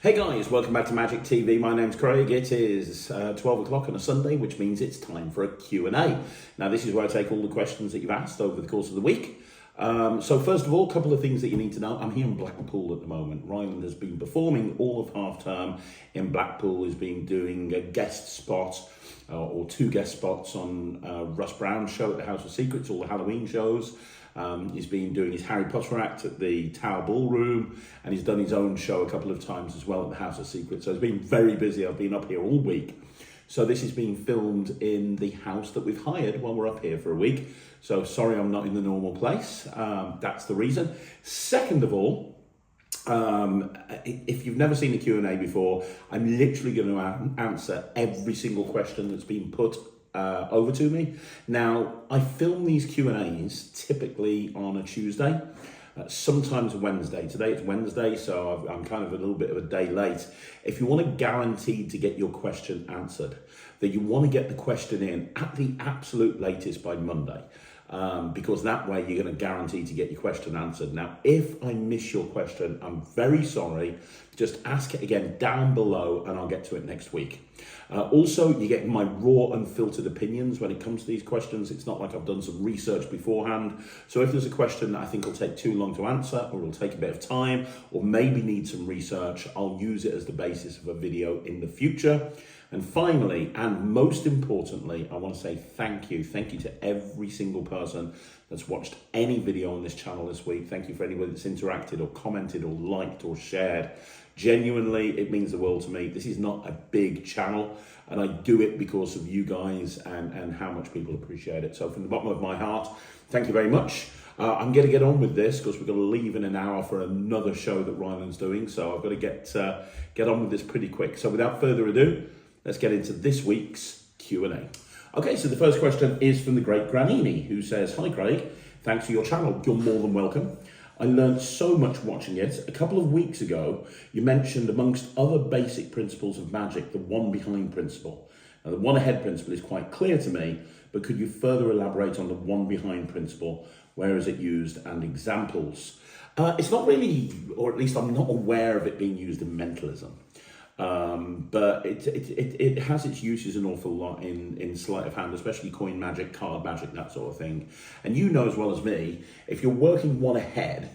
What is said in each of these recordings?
Hey guys, welcome back to Magic TV. My name's Craig. It is 12 o'clock on a Sunday, which means it's time for a Q&A. Now, this is where I take all the questions that you've asked over the course of the week. So first of all, a couple of things that you need to know. I'm here in Blackpool at the moment. Ryland has been performing all of half term in Blackpool. Has been doing a guest spot or two guest spots on Russ Brown's show at the House of Secrets, all the Halloween shows. He's been doing his Harry Potter act at the Tower Ballroom, and he's done his own show a couple of times as well at the House of Secrets. So he's been very busy. I've been up here all week. So this is being filmed in the house that we've hired while we're up here for a week. So sorry I'm not in the normal place. That's the reason. Second of all, if you've never seen a Q&A before, I'm literally going to answer every single question that's been put over to me. Now, I film these Q&As typically on a Tuesday, sometimes a Wednesday. Today it's Wednesday, so I'm kind of a little bit of a day late. If you want to guarantee to get your question answered, that you want to get the question in at the absolute latest by Monday, because that way you're going to guarantee to get your question answered. Now, if I miss your question, I'm very sorry. Just ask it again down below and I'll get to it next week. Also, you get my raw, unfiltered opinions when it comes to these questions. It's not like I've done some research beforehand. So if there's a question that I think will take too long to answer, or will take a bit of time, or maybe need some research, I'll use it as the basis of a video in the future. And finally, and most importantly, I want to say thank you. Thank you to every single person that's watched any video on this channel this week. Thank you for anybody that's interacted or commented or liked or shared. Genuinely, it means the world to me. This is not a big channel, and I do it because of you guys and how much people appreciate it. So from the bottom of my heart, thank you very much. I'm going to get on with this because we're going to leave in an hour for another show that Ryland's doing. So I've got to get on with this pretty quick. So without further ado, let's get into this week's Q&A. Okay, so the first question is from the great Granini, who says, "Hi Craig, thanks for your channel. You're more than welcome. I learned so much watching it. A couple of weeks ago, you mentioned amongst other basic principles of magic, the one behind principle. Now, the one ahead principle is quite clear to me, but could you further elaborate on the one behind principle? Where is it used and examples?" It's not really, or at least I'm not aware of it being used in mentalism. But it has its uses an awful lot in sleight of hand, especially coin magic, card magic, that sort of thing. And you know as well as me, if you're working one ahead,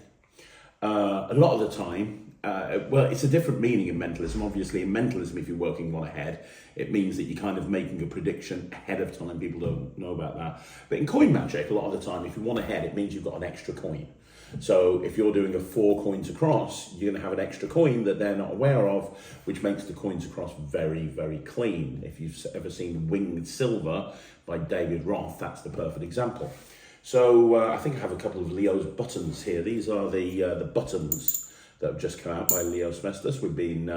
a lot of the time, well, it's a different meaning in mentalism. Obviously, in mentalism, if you're working one ahead, it means that you're kind of making a prediction ahead of time. People don't know about that. But in coin magic, a lot of the time, if you're one ahead, it means you've got an extra coin. So if you're doing a 4 coins across, you're going to have an extra coin that they're not aware of, which makes the coins across very, very clean. If you've ever seen Winged Silver by David Roth, that's the perfect example. So I think I have a couple of Leo's buttons here. These are the buttons that have just come out by Leo Smestus. We've been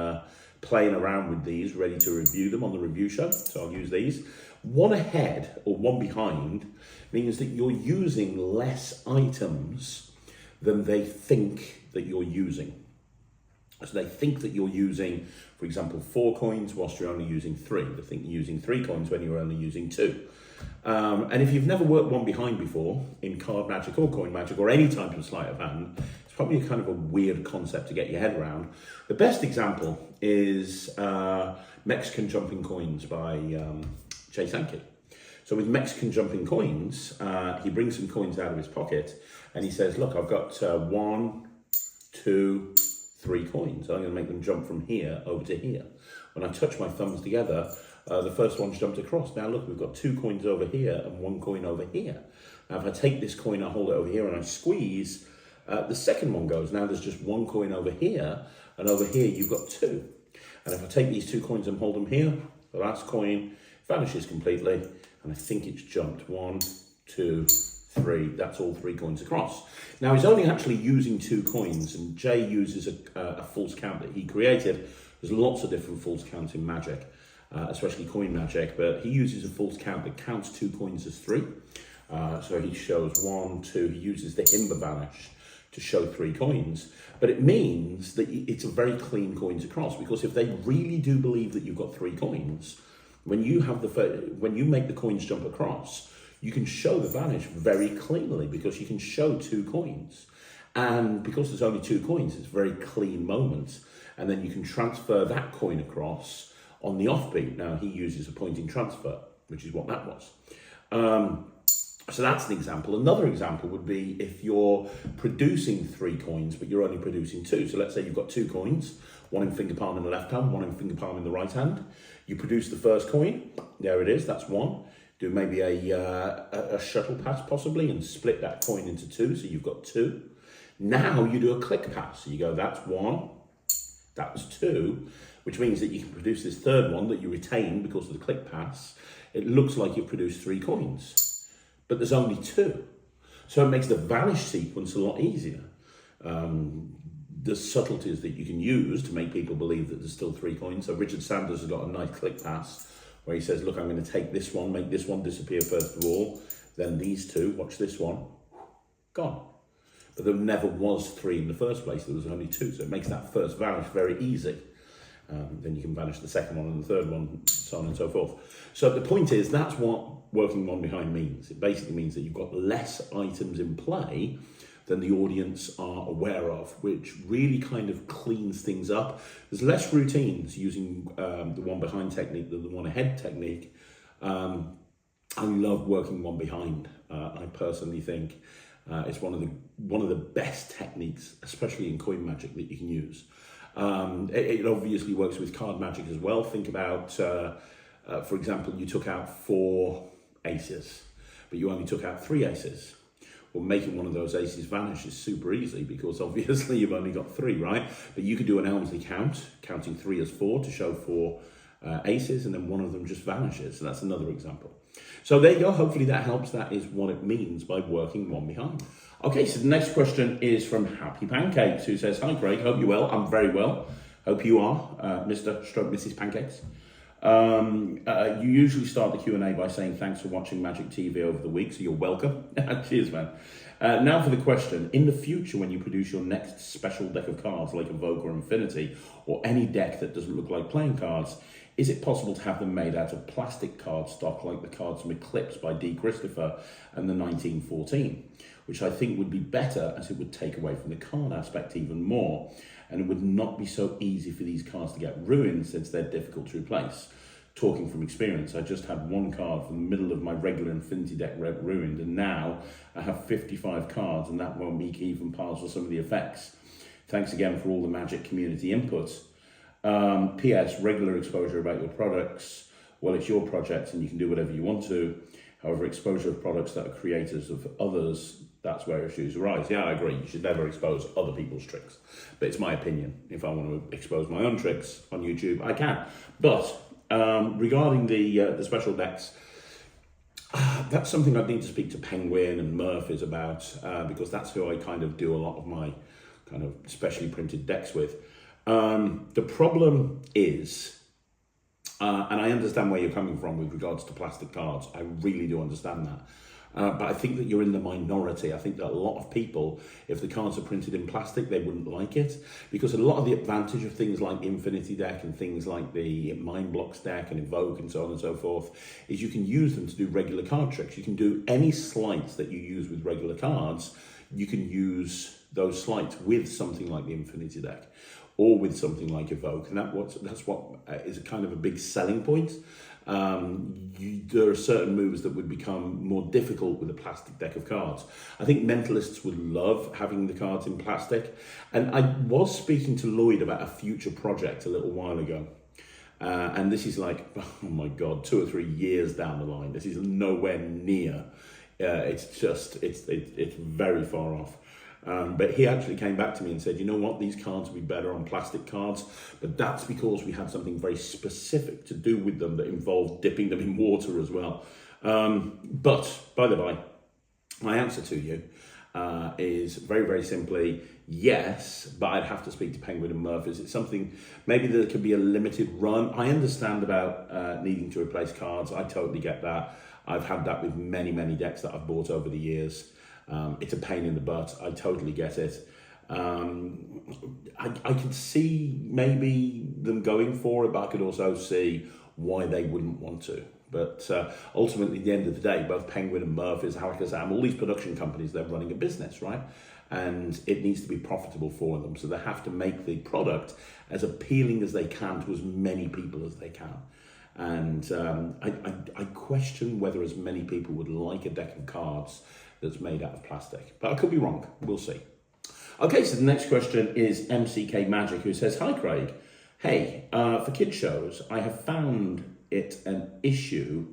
playing around with these, ready to review them on the review show. So I'll use these. One ahead or one behind means that you're using less items than they think that you're using. So they think that you're using, for example, 4 coins whilst you're only using 3. They think you're using 3 coins when you're only using 2. And if you've never worked one behind before in card magic or coin magic or any type of sleight of hand, it's probably kind of a weird concept to get your head around. The best example is Mexican Jumping Coins by Jay Sankey. So with Mexican Jumping Coins, he brings some coins out of his pocket and he says, look, I've got 1, 2, 3 coins. I'm going to make them jump from here over to here. When I touch my thumbs together, the first one's jumped across. Now look, we've got 2 coins over here and 1 coin over here. Now if I take this coin, I hold it over here and I squeeze, the second one goes. Now there's just 1 coin over here, and over here you've got 2. And if I take these 2 coins and hold them here, the last coin vanishes completely. And I think it's jumped 1, 2, 3. That's all 3 coins across. Now he's only actually using 2 coins, and Jay uses a false count that he created. There's lots of different false counts in magic, especially coin magic, but he uses a false count that counts 2 coins as 3. So he shows 1, 2. He uses the Himba Vanish to show 3 coins, but it means that it's a very clean coins across, because if they really do believe that you've got 3 coins, when you make the coins jump across, you can show the vanish very cleanly because you can show 2 coins. And because there's only 2 coins, it's a very clean moment. And then you can transfer that coin across on the offbeat. Now, he uses a pointing transfer, which is what that was. So that's an example. Another example would be if you're producing 3 coins, but you're only producing 2. So let's say you've got 2 coins, one in finger palm in the left hand, one in finger palm in the right hand. You produce the first coin, there it is, that's 1. Do maybe a shuttle pass possibly and split that coin into 2, so you've got 2. Now you do a click pass. So you go, that's 1, that's 2, which means that you can produce this third one that you retain because of the click pass. It looks like you've produced 3 coins. But there's only 2. So it makes the vanish sequence a lot easier. There's subtleties that you can use to make people believe that there's still 3 coins. So Richard Sanders has got a nice click pass where he says, look, I'm going to take this one, make this one disappear first of all, then these 2, watch this one, gone. But there never was 3 in the first place, there was only 2. So it makes that first vanish very easy. Then you can vanish the second one and the third one, so on and so forth. So the point is, that's what working one behind means. It basically means that you've got less items in play than the audience are aware of, which really kind of cleans things up. There's less routines using the one behind technique than the one ahead technique. I love working one behind. I personally think it's one of the best techniques, especially in coin magic, that you can use. It obviously works with card magic as well. Think about, for example, you took out 4 aces, but you only took out 3 aces. Well, making one of those aces vanish is super easy because obviously you've only got 3, right? But you could do an Elmsley count, counting 3 as 4 to show 4 aces, and then one of them just vanishes. So that's another example. So there you go. Hopefully that helps. That is what it means by working one behind. Okay, so the next question is from Happy Pancakes, who says, hi Craig, hope you're well. I'm very well. Hope you are, Mr. Stroke Mrs. Pancakes. You usually start the Q&A by saying thanks for watching Magic TV over the week, so you're welcome. Cheers, man. Now for the question. In the future, when you produce your next special deck of cards like Evoke or Infinity, or any deck that doesn't look like playing cards, is it possible to have them made out of plastic cardstock like the cards from Eclipse by D. Christopher and the 1914? Which I think would be better as it would take away from the card aspect even more, and it would not be so easy for these cards to get ruined since they're difficult to replace. Talking from experience, I just had 1 card from the middle of my regular Infinity deck ruined, and now I have 55 cards, and that won't make even parts for some of the effects. Thanks again for all the Magic community input. P.S. Regular exposure about your products. Well, it's your project and you can do whatever you want to. However, exposure of products that are creators of others, that's where issues arise. Yeah, I agree. You should never expose other people's tricks. But it's my opinion. If I want to expose my own tricks on YouTube, I can. But regarding the special decks, that's something I need to speak to Penguin and Murphys about because that's who I kind of do a lot of my kind of specially printed decks with. The problem is, and I understand where you're coming from with regards to plastic cards. I really do understand that. But I think that you're in the minority. I think that a lot of people, if the cards are printed in plastic, they wouldn't like it. Because a lot of the advantage of things like Infinity deck and things like the Mind Blocks deck and Evoke and so on and so forth, is you can use them to do regular card tricks. You can do any sleights that you use with regular cards. You can use those sleights with something like the Infinity deck, or with something like Evoke, and that's what is a kind of a big selling point. There are certain moves that would become more difficult with a plastic deck of cards. I think mentalists would love having the cards in plastic, and I was speaking to Lloyd about a future project a little while ago, and this is like, oh my God, 2 or 3 years down the line. This is nowhere near. It's very far off. But he actually came back to me and said, you know what, these cards would be better on plastic cards, but that's because we had something very specific to do with them that involved dipping them in water as well. But, by the by, my answer to you is very, very simply, yes, but I'd have to speak to Penguin and Murphys. It's something, maybe there could be a limited run. I understand about needing to replace cards. I totally get that. I've had that with many, many decks that I've bought over the years. It's a pain in the butt. I totally get it. I could see maybe them going for it, but I could also see why they wouldn't want to. But ultimately, at the end of the day, both Penguin and Murphy's, Alakazam, all these production companies, they're running a business, right? And it needs to be profitable for them. So they have to make the product as appealing as they can to as many people as they can. And I question whether as many people would like a deck of cards that's made out of plastic. But I could be wrong. We'll see. Okay, so the next question is MCK Magic, who says, "Hi, Craig. Hey, for kid shows, I have found it an issue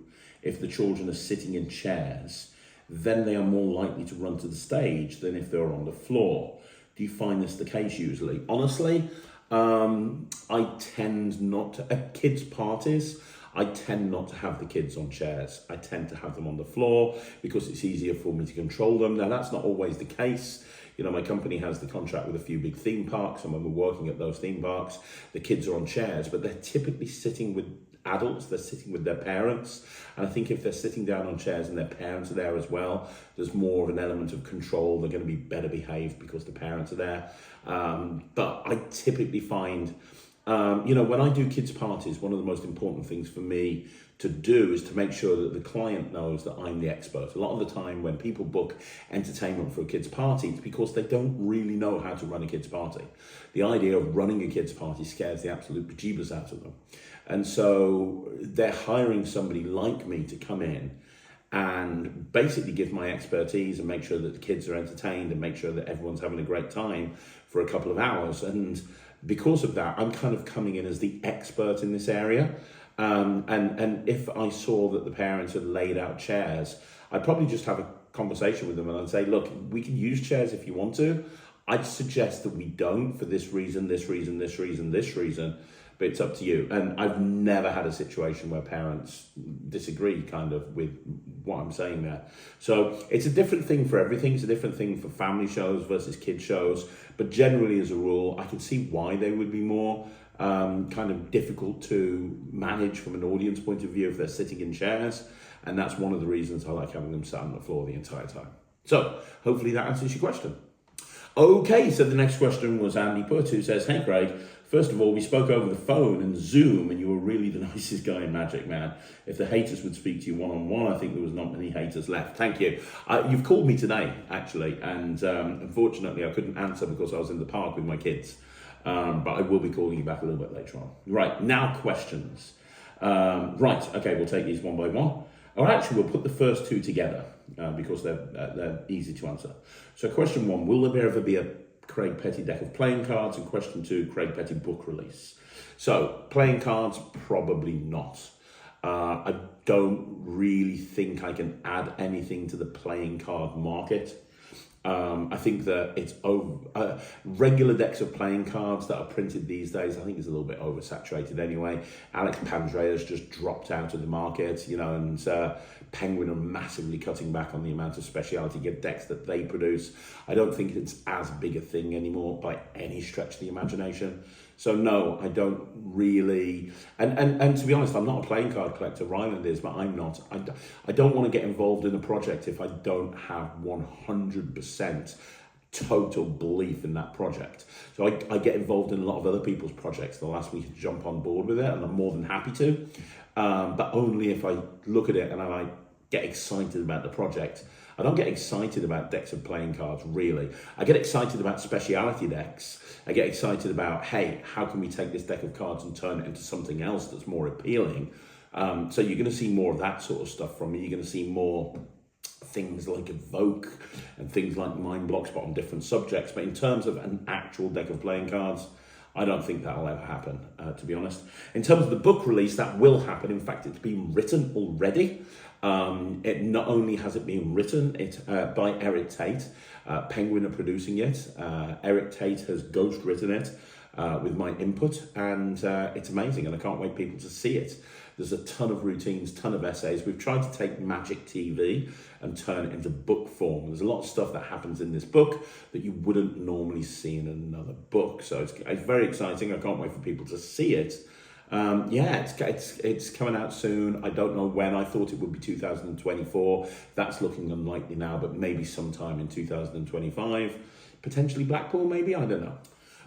if the children are sitting in chairs. Then they are more likely to run to the stage than if they're on the floor. Do you find this the case usually?" Honestly, I tend not to, at kids' parties, I tend not to have the kids on chairs. I tend to have them on the floor because it's easier for me to control them. Now, that's not always the case. You know, my company has the contract with a few big theme parks, and when we're working at those theme parks, the kids are on chairs, but they're typically sitting with adults, they're sitting with their parents. And I think if they're sitting down on chairs and their parents are there as well, there's more of an element of control. They're going to be better behaved because the parents are there. But I typically find, you know, when I do kids' parties, one of the most important things for me to do is to make sure that the client knows that I'm the expert. A lot of the time when people book entertainment for a kids' party, it's because they don't really know how to run a kids' party. The idea of running a kids' party scares the absolute bejeebers out of them. And so they're hiring somebody like me to come in and basically give my expertise and make sure that the kids are entertained and make sure that everyone's having a great time for a couple of hours. And because of that, I'm kind of coming in as the expert in this area. And if I saw that the parents had laid out chairs, I'd probably just have a conversation with them and I'd say, look, we can use chairs if you want to. I'd suggest that we don't for this reason, this reason, this reason, this reason, but it's up to you. And I've never had a situation where parents disagree kind of with what I'm saying there. So it's a different thing for everything. It's a different thing for family shows versus kid shows. But generally, as a rule, I can see why they would be more kind of difficult to manage from an audience point of view if they're sitting in chairs. And that's one of the reasons I like having them sat on the floor the entire time. So hopefully that answers your question. Okay, so the next question was Andy Putt, who says, "Hey Craig, first of all, we spoke over the phone and Zoom, and you were really the nicest guy in Magic, man. If the haters would speak to you one-on-one, I think there was not many haters left." Thank you. You've called me today, actually, and unfortunately I couldn't answer because I was in the park with my kids. But I will be calling you back a little bit later on. Right, now questions. Right, okay, we'll take these one by one. Or actually, we'll put the first two together because they're easy to answer. So question one, will there ever be a Craig Petty deck of playing cards? And question two, Craig Petty book release. So playing cards, probably not. I don't really think I can add anything to the playing card market. I think that it's regular decks of playing cards that are printed these days, I think it's a little bit oversaturated anyway. Alex Pandrea's just dropped out of the market, you know, and Penguin are massively cutting back on the amount of specialty decks that they produce. I don't think it's as big a thing anymore by any stretch of the imagination. So no, I don't really, and to be honest, I'm not a playing card collector. Ryland is, but I'm not. I don't want to get involved in a project if I don't have 100% total belief in that project. So I get involved in a lot of other people's projects. They'll ask me to jump on board with it, and I'm more than happy to, but only if I look at it and I get excited about the project. I don't get excited about decks of playing cards, really. I get excited about speciality decks. I get excited about, hey, how can we take this deck of cards and turn it into something else that's more appealing? So you're going to see more of that sort of stuff from me. You're going to see more things like Evoke and things like Mind Blocks, but on different subjects. But in terms of an actual deck of playing cards, I don't think that'll ever happen, to be honest. In terms of the book release, that will happen. In fact, it's been written already. It not only has it been written by Eric Tate, Penguin are producing it. Eric Tate has ghost written it with my input, and it's amazing, and I can't wait people to see it. There's a ton of routines, ton of essays. We've tried to take Magic TV and turn it into book form. There's a lot of stuff that happens in this book that you wouldn't normally see in another book. So it's very exciting. I can't wait for people to see it. Yeah, it's coming out soon. I don't know when. I thought it would be 2024. That's looking unlikely now, but maybe sometime in 2025. Potentially Blackpool, maybe? I don't know.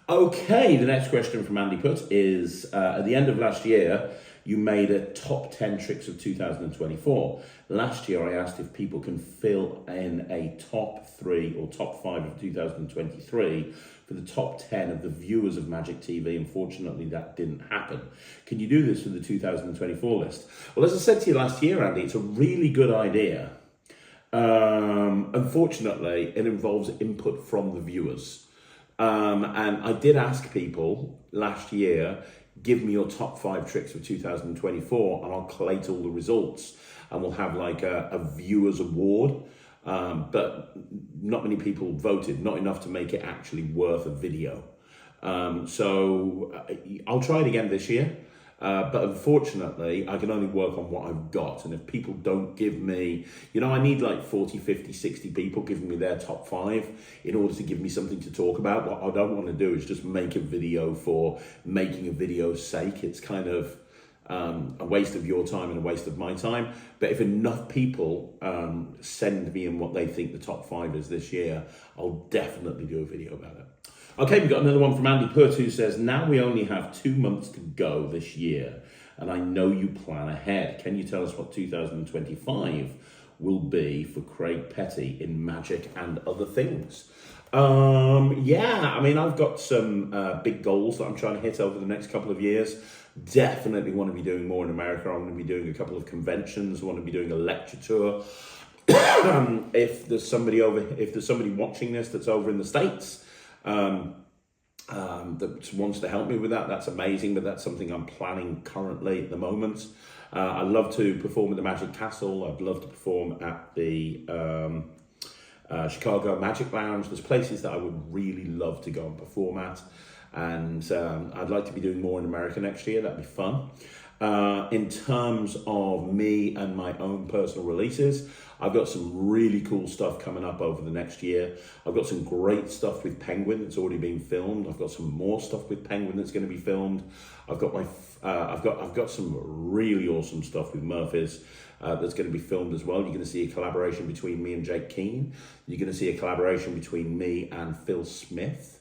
Okay, the next question from Andy Putt is, at the end of last year, you made a top 10 tricks of 2024. Last year, I asked if people can fill in a top 3 or top 5 of 2023 for the top 10 of the viewers of Magic TV. Unfortunately, that didn't happen. Can you do this for the 2024 list? Well, as I said to you last year, Andy, it's a really good idea. Unfortunately, it involves input from the viewers. And I did ask people last year, give me your top 5 tricks for 2024, and I'll collate all the results, and we'll have like a viewers award. But not many people voted, not enough to make it actually worth a video. So I'll try it again this year. But unfortunately, I can only work on what I've got. And if people don't give me, I need like 40, 50, 60 people giving me their top 5 in order to give me something to talk about. What I don't want to do is just make a video for making a video's sake. It's kind of a waste of your time and a waste of my time. But if enough people send me in what they think the top 5 is this year, I'll definitely do a video about it. Okay, we've got another one from Andy Pert, who says, now we only have 2 months to go this year, and I know you plan ahead. Can you tell us what 2025 will be for Craig Petty in Magic and other things? Yeah, I mean, I've got some big goals that I'm trying to hit over the next couple of years. Definitely want to be doing more in America. I'm going to be doing a couple of conventions. I want to be doing a lecture tour. If there's somebody watching this that's over in the States, that wants to help me with that, that's amazing, but that's something I'm planning currently at the moment. I love to perform at the Magic Castle. I'd love to perform at the Chicago Magic Lounge. There's places that I would really love to go and perform at, and I'd like to be doing more in America next year. That'd be fun. In terms of me and my own personal releases, I've got some really cool stuff coming up over the next year. I've got some great stuff with Penguin that's already been filmed. I've got some more stuff with Penguin that's going to be filmed. I've got some really awesome stuff with Murphy's that's going to be filmed as well. You're going to see a collaboration between me and Jake Keane. You're going to see a collaboration between me and Phil Smith.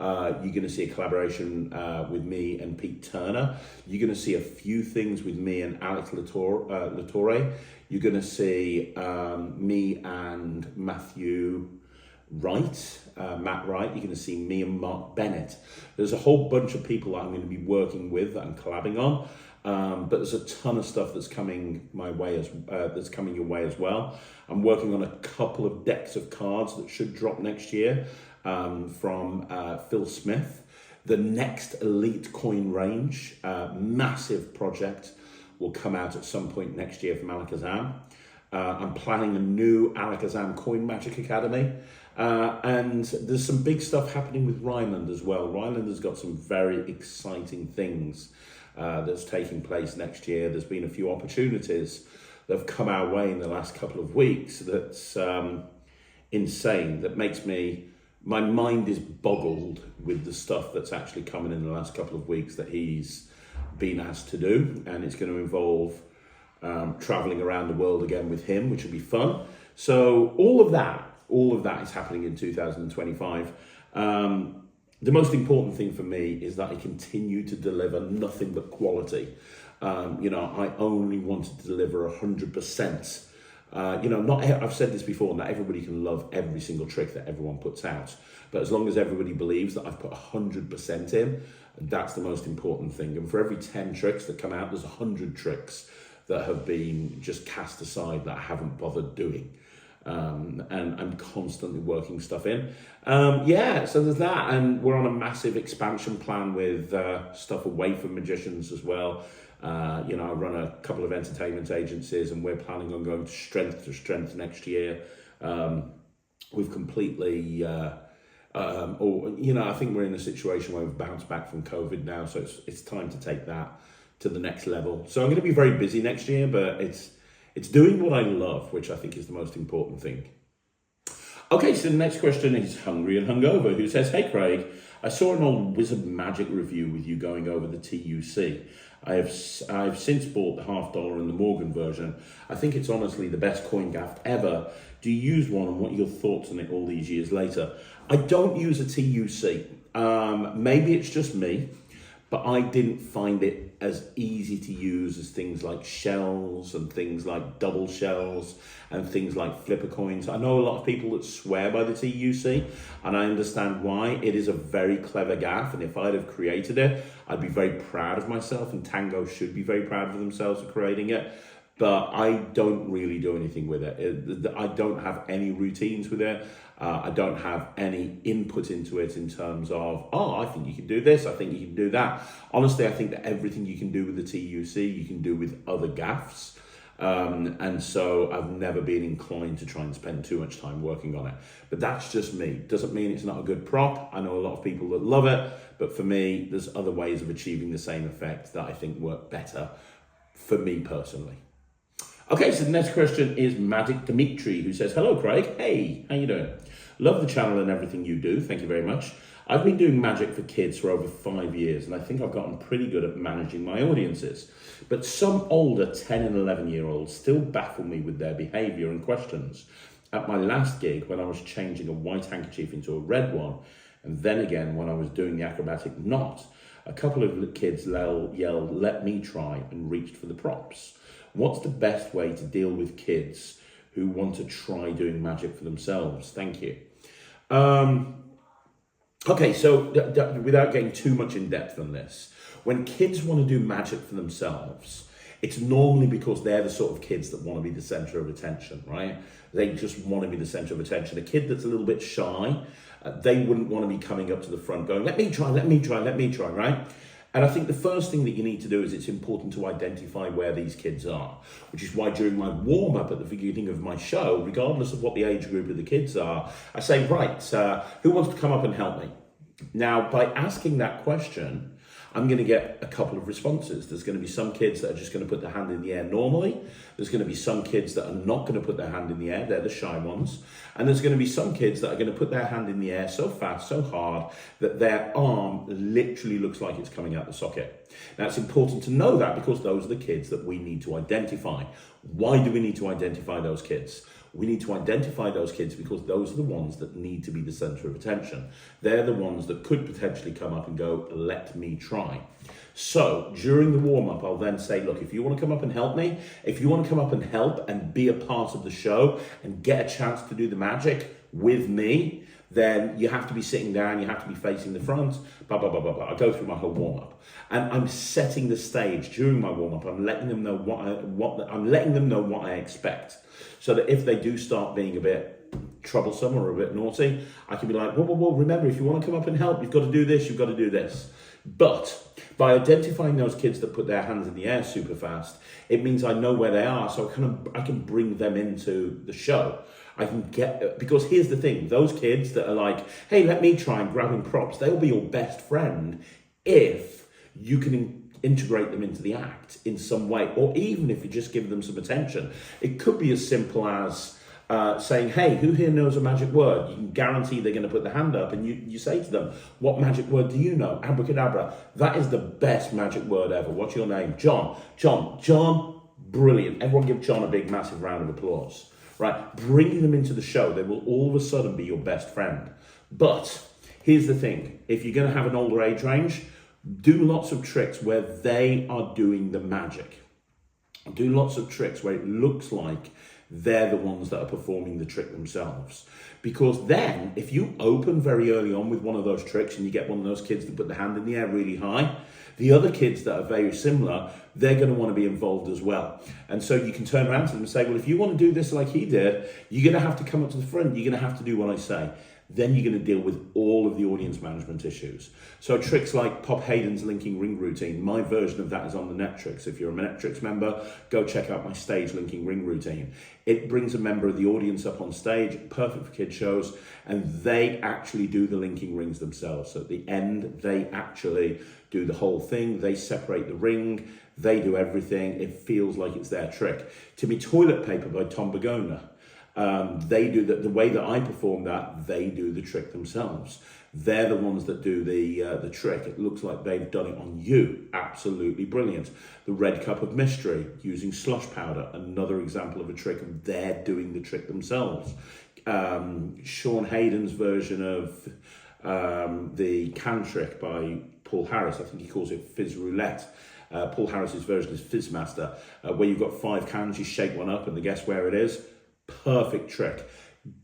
You're going to see a collaboration with me and Pete Turner. You're going to see a few things with me and Alex Latore. You're going to see me and Matthew Wright, Matt Wright. You're going to see me and Mark Bennett. There's a whole bunch of people that I'm going to be working with that I'm collabing on. But there's a ton of stuff that's coming my way that's coming your way as well. I'm working on a couple of decks of cards that should drop next year. From Phil Smith. The next Elite coin range, massive project, will come out at some point next year from Alakazam. I'm planning a new Alakazam Coin Magic Academy. And there's some big stuff happening with Ryland as well. Ryland has got some very exciting things that's taking place next year. There's been a few opportunities that have come our way in the last couple of weeks that's insane, that makes my mind is boggled with the stuff that's actually coming in the last couple of weeks that he's been asked to do, and it's going to involve traveling around the world again with him, which will be fun. So all of that is happening in 2025. The most important thing for me is that I continue to deliver nothing but quality. I only want to deliver 100%. I've said this before, not everybody can love every single trick that everyone puts out, but as long as everybody believes that I've put 100% in, that's the most important thing. And for every 10 tricks that come out, there's 100 tricks that have been just cast aside that I haven't bothered doing. And I'm constantly working stuff in. So there's that, and we're on a massive expansion plan with stuff away from magicians as well. I run a couple of entertainment agencies, and we're planning on going to strength next year. We've completely, I think we're in a situation where we've bounced back from COVID now, so it's time to take that to the next level. So I'm going to be very busy next year, but it's doing what I love, which I think is the most important thing. Okay, so the next question is Hungry and Hungover, who says, "Hey Craig, I saw an old Wizard Magic review with you going over the TUC. I've since bought the $50 and the Morgan version. I think it's honestly the best coin gaff ever. Do you use one, and what are your thoughts on it all these years later?" I don't use a TUC. Maybe it's just me, but I didn't find it as easy to use as things like shells and things like double shells and things like flipper coins. I know a lot of people that swear by the TUC, and I understand why. It is a very clever gaff, and if I'd have created it, I'd be very proud of myself, and Tango should be very proud of themselves for creating it. But I don't really do anything with it. I don't have any routines with it. I don't have any input into it in terms of, oh, I think you can do this, I think you can do that. Honestly, I think that everything you can do with the TUC, you can do with other gaffs. And so I've never been inclined to try and spend too much time working on it. But that's just me. Doesn't mean it's not a good prop. I know a lot of people that love it, but for me, there's other ways of achieving the same effect that I think work better for me personally. Okay, so the next question is Magic Dimitri, who says, hello, Craig. Hey, how you doing? Love the channel and everything you do. Thank you very much. I've been doing magic for kids for over 5 years, and I think I've gotten pretty good at managing my audiences. But some older 10 and 11-year-olds still baffle me with their behavior and questions. At my last gig, when I was changing a white handkerchief into a red one, and then again when I was doing the acrobatic knot, a couple of kids yelled, let me try, and reached for the props. What's the best way to deal with kids who want to try doing magic for themselves? Thank you. Okay, so without getting too much in depth on this, when kids want to do magic for themselves, it's normally because they're the sort of kids that want to be the center of attention, right? They just want to be the center of attention. A kid that's a little bit shy, they wouldn't want to be coming up to the front going, let me try, right? And I think the first thing that you need to do is it's important to identify where these kids are, which is why during my warm-up at the beginning of my show, regardless of what the age group of the kids are, I say, right, who wants to come up and help me? Now, by asking that question, I'm going to get a couple of responses. There's going to be some kids that are just going to put their hand in the air normally. There's going to be some kids that are not going to put their hand in the air. They're the shy ones. And there's going to be some kids that are going to put their hand in the air so fast, so hard, that their arm literally looks like it's coming out the socket. Now, it's important to know that because those are the kids that we need to identify. Why do we need to identify those kids? We need to identify those kids because those are the ones that need to be the center of attention. They're the ones that could potentially come up and go, let me try. So during the warm-up, I'll then say, look, if you want to come up and help me, if you want to come up and help and be a part of the show and get a chance to do the magic with me, then you have to be sitting down, you have to be facing the front, blah, blah, blah, blah, blah. I go through my whole warm-up. And I'm setting the stage during my warm-up. I'm letting them know what I expect. So that if they do start being a bit troublesome or a bit naughty, I can be like, whoa, remember, if you want to come up and help, you've got to do this, you've got to do this. But by identifying those kids that put their hands in the air super fast, it means I know where they are, so I can bring them into the show. I can get, because here's the thing, those kids that are like, hey, let me try and grabbing props, they'll be your best friend if you can integrate them into the act in some way, or even if you just give them some attention. It could be as simple as saying, hey, who here knows a magic word? You can guarantee they're going to put their hand up, and you say to them, what magic word do you know? Abracadabra. That is the best magic word ever. What's your name? John, brilliant. Everyone give John a big, massive round of applause. Right, bringing them into the show, they will all of a sudden be your best friend. But here's the thing, if you're going to have an older age range, do lots of tricks where they are doing the magic. Do lots of tricks where it looks like they're the ones that are performing the trick themselves. Because then, if you open very early on with one of those tricks and you get one of those kids to put their hand in the air really high, the other kids that are very similar, they're going to want to be involved as well. And so you can turn around to them and say, well, if you want to do this like he did, you're going to have to come up to the front. You're going to have to do what I say. Then you're going to deal with all of the audience management issues. So tricks like Pop Hayden's linking ring routine, my version of that is on the Netrix. If you're a Netrix member, go check out my stage linking ring routine. It brings a member of the audience up on stage, perfect for kid shows, and they actually do the linking rings themselves. So at the end, they actually do the whole thing. They separate the ring. They do everything. It feels like it's their trick. To Me Toilet Paper by Tom Bagona. They do the way that I perform that, they do the trick themselves. They're the ones that do the trick. It looks like they've done it on you. Absolutely brilliant. The Red Cup of Mystery, using slush powder, another example of a trick, and they're doing the trick themselves. Sean Hayden's version of the can trick by Paul Harris. I think he calls it Fizz Roulette. Paul Harris's version is Fizzmaster, where you've got 5 cans, you shake one up and they guess where it is. Perfect trick.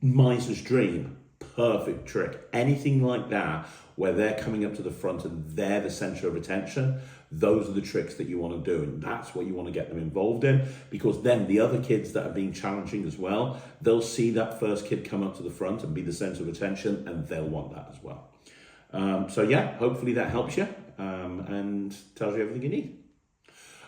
Miser's Dream, perfect trick. Anything like that, where they're coming up to the front and they're the center of attention, those are the tricks that you want to do, and that's what you want to get them involved in, because then the other kids that are being challenging as well, they'll see that first kid come up to the front and be the center of attention, and they'll want that as well. So yeah, hopefully that helps you and tells you everything you need.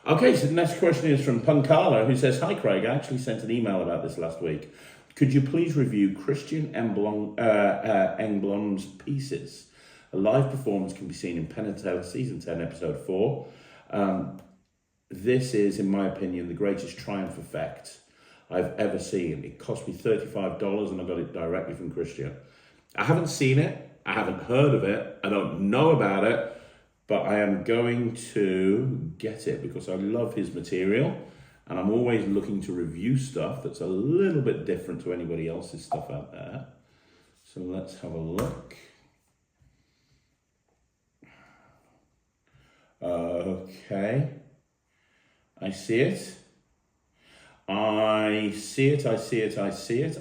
Okay, so the next question is from Punkala, who says, "Hi Craig, I actually sent an email about this last week. Could you please review Christian Engblom's Pieces? A live performance can be seen in Penn and Teller Season 10, Episode 4. This is, in my opinion, the greatest triumph effect I've ever seen. It cost me $35 and I got it directly from Christian. I haven't seen it. I haven't heard of it. I don't know about it. But I am going to get it because I love his material. And I'm always looking to review stuff that's a little bit different to anybody else's stuff out there. So let's have a look. Okay. I see it. I see it.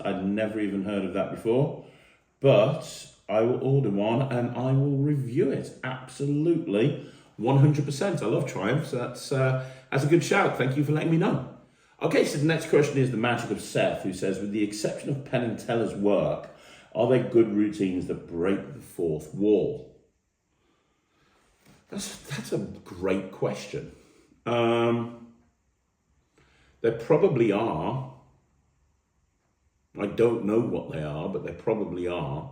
I'd never even heard of that before. But I will order one and I will review it. Absolutely. 100%. I love Triumph, so that's a good shout. Thank you for letting me know. Okay, so the next question is the magic of Seth, who says, with the exception of Penn and Teller's work, are there good routines that break the fourth wall? That's a great question. There probably are. I don't know what they are, but there probably are.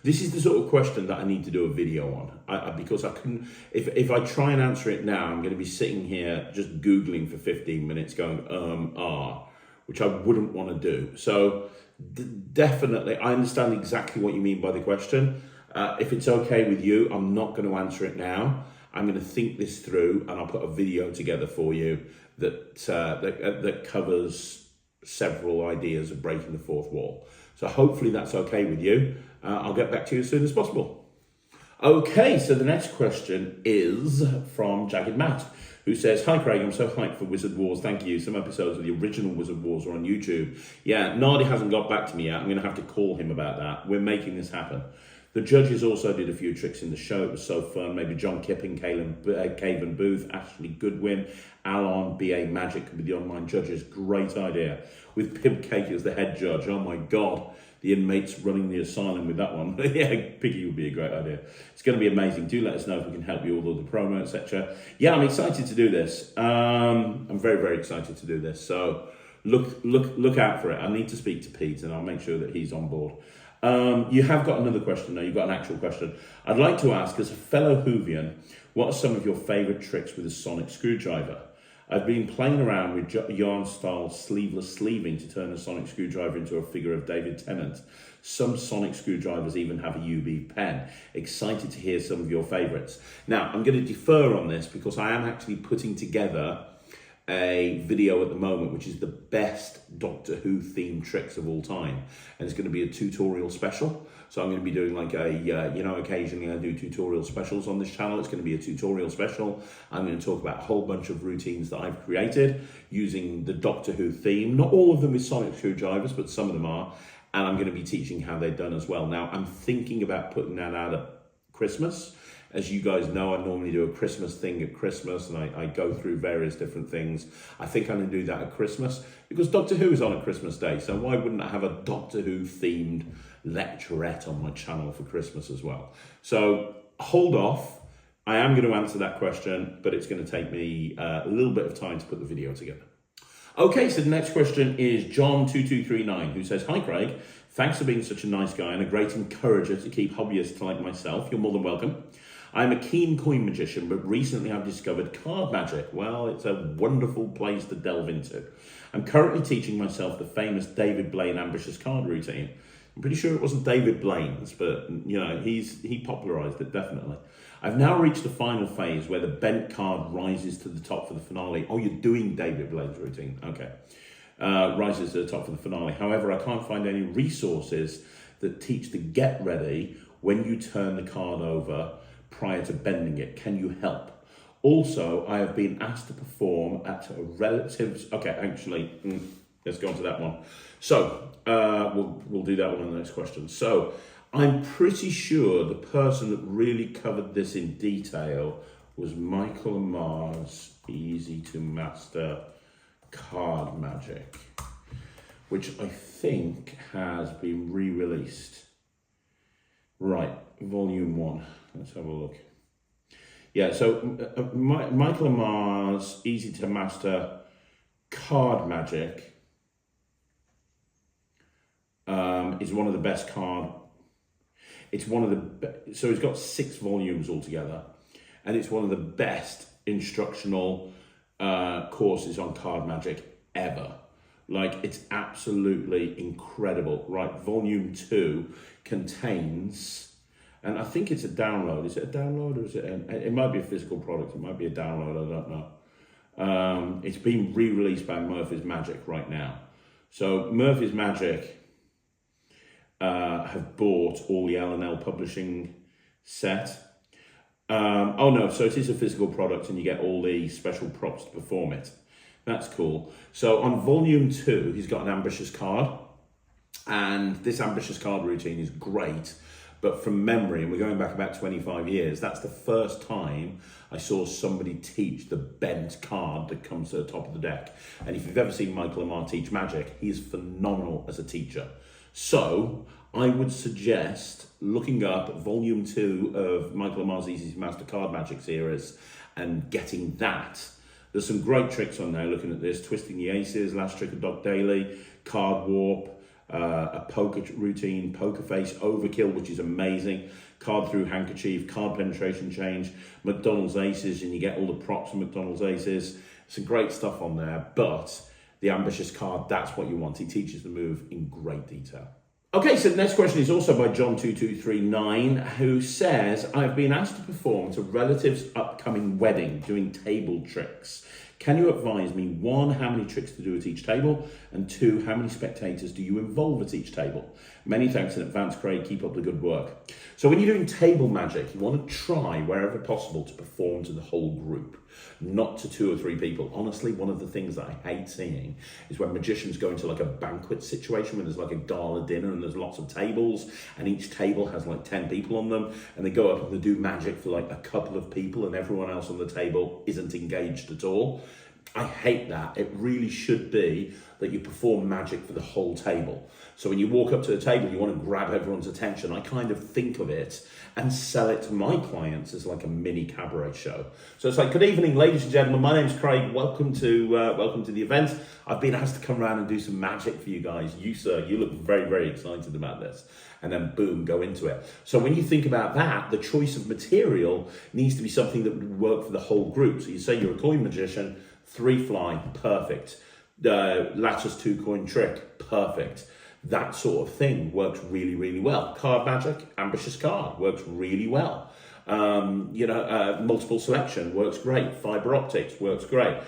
This is the sort of question that I need to do a video on, because I couldn't. If I try and answer it now, I'm going to be sitting here just Googling for 15 minutes going, which I wouldn't want to do. So definitely, I understand exactly what you mean by the question. If it's okay with you, I'm not going to answer it now. I'm going to think this through and I'll put a video together for you that covers several ideas of breaking the fourth wall. So hopefully that's okay with you. I'll get back to you as soon as possible. Okay, so the next question is from Jagged Matt, who says, "Hi Craig, I'm so hyped for Wizard Wars. Thank you. Some episodes of the original Wizard Wars are on YouTube." Yeah, Nardi hasn't got back to me yet. I'm going to have to call him about that. We're making this happen. The judges also did a few tricks in the show. It was so fun. Maybe John Kipping, Caven Booth, Ashley Goodwin, Alon, BA Magic could be the online judges. Great idea. With Pib Cake as the head judge. Oh my God. The inmates running the asylum with that one. Yeah, Piggy would be a great idea. It's going to be amazing. Do let us know if we can help you with all the promo, etc. Yeah, I'm excited to do this. I'm very, very excited to do this. So look out for it. I need to speak to Pete and I'll make sure that he's on board. You have got another question now. You've got an actual question. I'd like to ask, as a fellow Whovian, what are some of your favourite tricks with a sonic screwdriver? I've been playing around with yarn-style sleeveless sleeving to turn a sonic screwdriver into a figure of David Tennant. Some sonic screwdrivers even have a UV pen. Excited to hear some of your favourites. Now, I'm going to defer on this because I am actually putting together a video at the moment, which is the best Doctor Who themed tricks of all time. And it's going to be a tutorial special. So I'm going to be doing like occasionally I do tutorial specials on this channel. It's going to be a tutorial special. I'm going to talk about a whole bunch of routines that I've created using the Doctor Who theme. Not all of them with sonic screwdrivers, but some of them are. And I'm going to be teaching how they're done as well. Now, I'm thinking about putting that out at Christmas. As you guys know, I normally do a Christmas thing at Christmas and I go through various different things. I think I'm going to do that at Christmas because Doctor Who is on at Christmas Day. So why wouldn't I have a Doctor Who themed lecturette on my channel for Christmas as well? So hold off. I am going to answer that question, but it's going to take me a little bit of time to put the video together. Okay, so the next question is John2239, who says, "Hi Craig, thanks for being such a nice guy and a great encourager to keep hobbyists like myself. You're more than welcome. I'm a keen coin magician, but recently I've discovered card magic. Well, it's a wonderful place to delve into. I'm currently teaching myself the famous David Blaine ambitious card routine. I'm pretty sure it wasn't David Blaine's, but you know, he popularized it, definitely. I've now reached the final phase where the bent card rises to the top for the finale." Oh, you're doing David Blaine's routine. Okay. Rises to the top for the finale. However, I can't find any resources that teach the get ready when you turn the card over prior to bending it. Can you help? Also, I have been asked to perform at a relative's. Okay, actually, let's go on to that one. So we'll do that one in the next question. So I'm pretty sure the person that really covered this in detail was Michael Amar's Easy to Master Card Magic, which I think has been re-released. Right, volume 1. Let's have a look. Yeah, so Michael Amar's Easy to Master Card Magic is one of the best card. It's one of the so it's got 6 volumes altogether, and it's one of the best instructional courses on card magic ever. Like, it's absolutely incredible. Right, volume 2 contains, and I think it's a download. Is it a download or is it? It might be a physical product. It might be a download. I don't know. It's been re-released by Murphy's Magic right now. So Murphy's Magic have bought all the L&L publishing set. Oh no, so it is a physical product and you get all the special props to perform it. That's cool. So on volume 2, he's got an ambitious card, and this ambitious card routine is great. But from memory, and we're going back about 25 years, that's the first time I saw somebody teach the bent card that comes to the top of the deck. And if you've ever seen Michael Amar teach Magic, he is phenomenal as a teacher. So I would suggest looking up volume 2 of Michael Amar's Easy to Master Card Magic series and getting that. There's some great tricks on there looking at this: twisting the aces, last trick of Doc Daily, card warp, a poker routine, poker face, overkill, which is amazing, card through handkerchief, card penetration change, McDonald's aces, and you get all the props from McDonald's aces. Some great stuff on there, but the ambitious card, that's what you want. He teaches the move in great detail. Okay, so the next question is also by John2239, who says, I've been asked to perform at a relative's upcoming wedding doing table tricks. Can you advise me, 1, how many tricks to do at each table, and 2, how many spectators do you involve at each table? Many thanks in advance, Craig. Keep up the good work. So when you're doing table magic, you want to try, wherever possible, to perform to the whole group, not to 2 or 3 people. Honestly, one of the things that I hate seeing is when magicians go into like a banquet situation where there's like a gala dinner and there's lots of tables, and each table has like 10 people on them, and they go up and they do magic for like a couple of people and everyone else on the table isn't engaged at all. I hate that. It really should be that you perform magic for the whole table. So when you walk up to the table, you want to grab everyone's attention. I kind of think of it and sell it to my clients as like a mini cabaret show. So it's like, good evening, ladies and gentlemen. My name's Craig. Welcome to the event. I've been asked to come around and do some magic for you guys. You, sir, you look very, very excited about this. And then boom, go into it. So when you think about that, the choice of material needs to be something that would work for the whole group. So you say you're a coin magician, 3 fly, perfect. Lattice 2 coin trick, perfect. That sort of thing works really, really well. Card magic, ambitious card, works really well. Multiple selection works great. Fiber optics works great.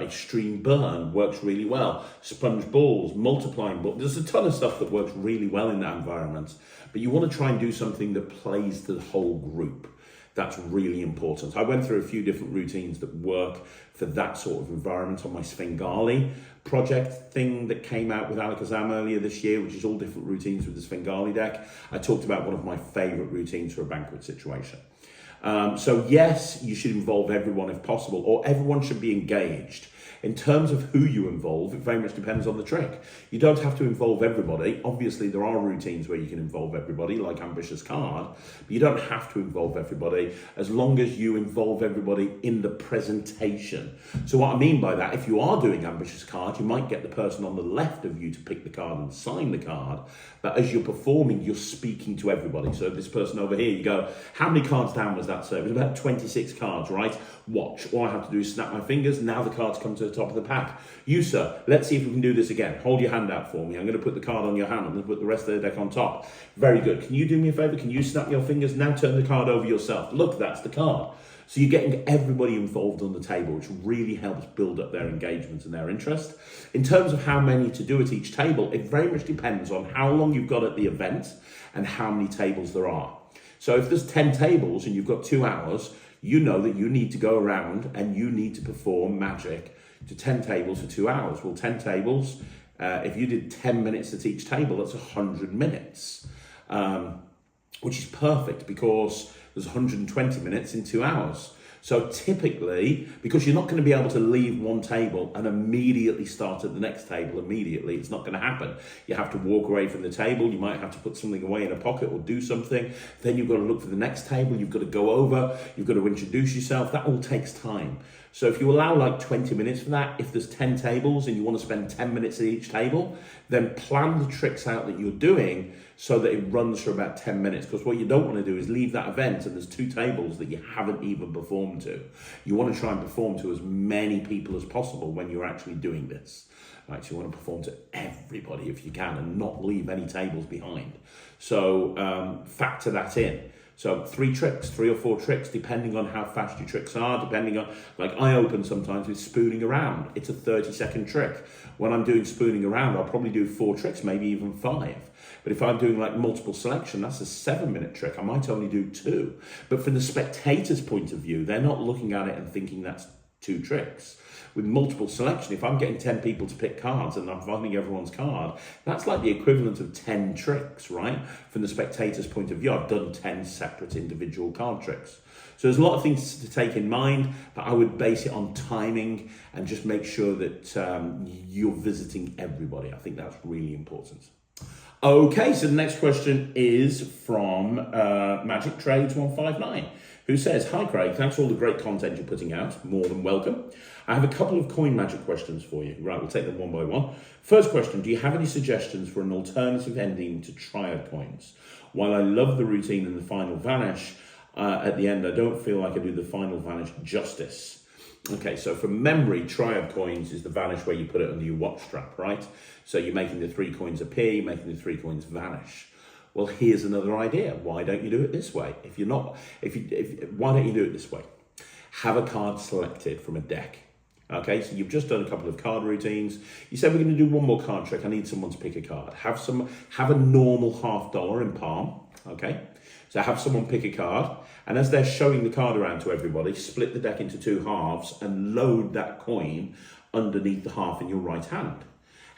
Extreme burn works really well. Sponge balls, multiplying balls. There's a ton of stuff that works really well in that environment. But you want to try and do something that plays to the whole group. That's really important. I went through a few different routines that work for that sort of environment on my Svengali project thing that came out with Alakazam earlier this year, which is all different routines with the Svengali deck. I talked about one of my favorite routines for a banquet situation. So yes, you should involve everyone if possible, or everyone should be engaged. In terms of who you involve, it very much depends on the trick. You don't have to involve everybody. Obviously, there are routines where you can involve everybody, like Ambitious Card, but you don't have to involve everybody as long as you involve everybody in the presentation. So what I mean by that, if you are doing Ambitious Card, you might get the person on the left of you to pick the card and sign the card, but as you're performing, you're speaking to everybody. So this person over here, you go, how many cards down was that, sir? It was about 26 cards, right? Watch. All I have to do is snap my fingers. Now the cards come to the top of the pack. You, sir, let's see if we can do this again. Hold your hand out for me. I'm going to put the card on your hand. I'm going to put the rest of the deck on top. Very good. Can you do me a favor? Can you snap your fingers? Now turn the card over yourself. Look, that's the card. So you're getting everybody involved on the table, which really helps build up their engagement and their interest. In terms of how many to do at each table, it very much depends on how long you've got at the event and how many tables there are. So if there's 10 tables and you've got 2 hours, you know that you need to go around and you need to perform magic to 10 tables for 2 hours. Well, 10 tables, if you did 10 minutes at each table, that's 100 minutes, which is perfect because there's 120 minutes in 2 hours. So typically, because you're not going to be able to leave one table and immediately start at the next table immediately, it's not going to happen. You have to walk away from the table, you might have to put something away in a pocket or do something, then you've got to look for the next table, you've got to go over, you've got to introduce yourself, that all takes time. So if you allow like 20 minutes for that, if there's 10 tables and you want to spend 10 minutes at each table, then plan the tricks out that you're doing so that it runs for about 10 minutes. Because what you don't want to do is leave that event and there's 2 tables that you haven't even performed to. You want to try and perform to as many people as possible when you're actually doing this. Right, so you want to perform to everybody if you can and not leave any tables behind. So factor that in. So 3 or 4 tricks, depending on how fast your tricks are, depending on, like I open sometimes with spooning around. It's a 30-second trick. When I'm doing spooning around, I'll probably do 4 tricks, maybe even 5. But if I'm doing like multiple selection, that's a 7-minute trick. I might only do 2. But from the spectator's point of view, they're not looking at it and thinking that's 2 tricks. With multiple selection, if I'm getting 10 people to pick cards and I'm finding everyone's card, that's like the equivalent of 10 tricks, right? From the spectator's point of view, I've done 10 separate individual card tricks. So there's a lot of things to take in mind, but I would base it on timing and just make sure that you're visiting everybody. I think that's really important. Okay, so the next question is from Magic Trades 159, who says, "Hi Craig, thanks for all the great content you're putting out. More than welcome. I have a couple of coin magic questions for you." Right, we'll take them one by one. First question, do you have any suggestions for an alternative ending to Triad coins? While I love the routine and the final vanish, at the end, I don't feel like I do the final vanish justice. Okay, so from memory, Triad coins is the vanish where you put it under your watch strap, right? So you're making the 3 coins appear, you're making the 3 coins vanish. Well, here's another idea. Why don't you do it this way? Why don't you do it this way? Have a card selected from a deck. Okay, so you've just done a couple of card routines. You said, we're going to do one more card trick. I need someone to pick a card. Have a normal $50 in palm. Okay, so have someone pick a card. And as they're showing the card around to everybody, split the deck into 2 halves and load that coin underneath the half in your right hand.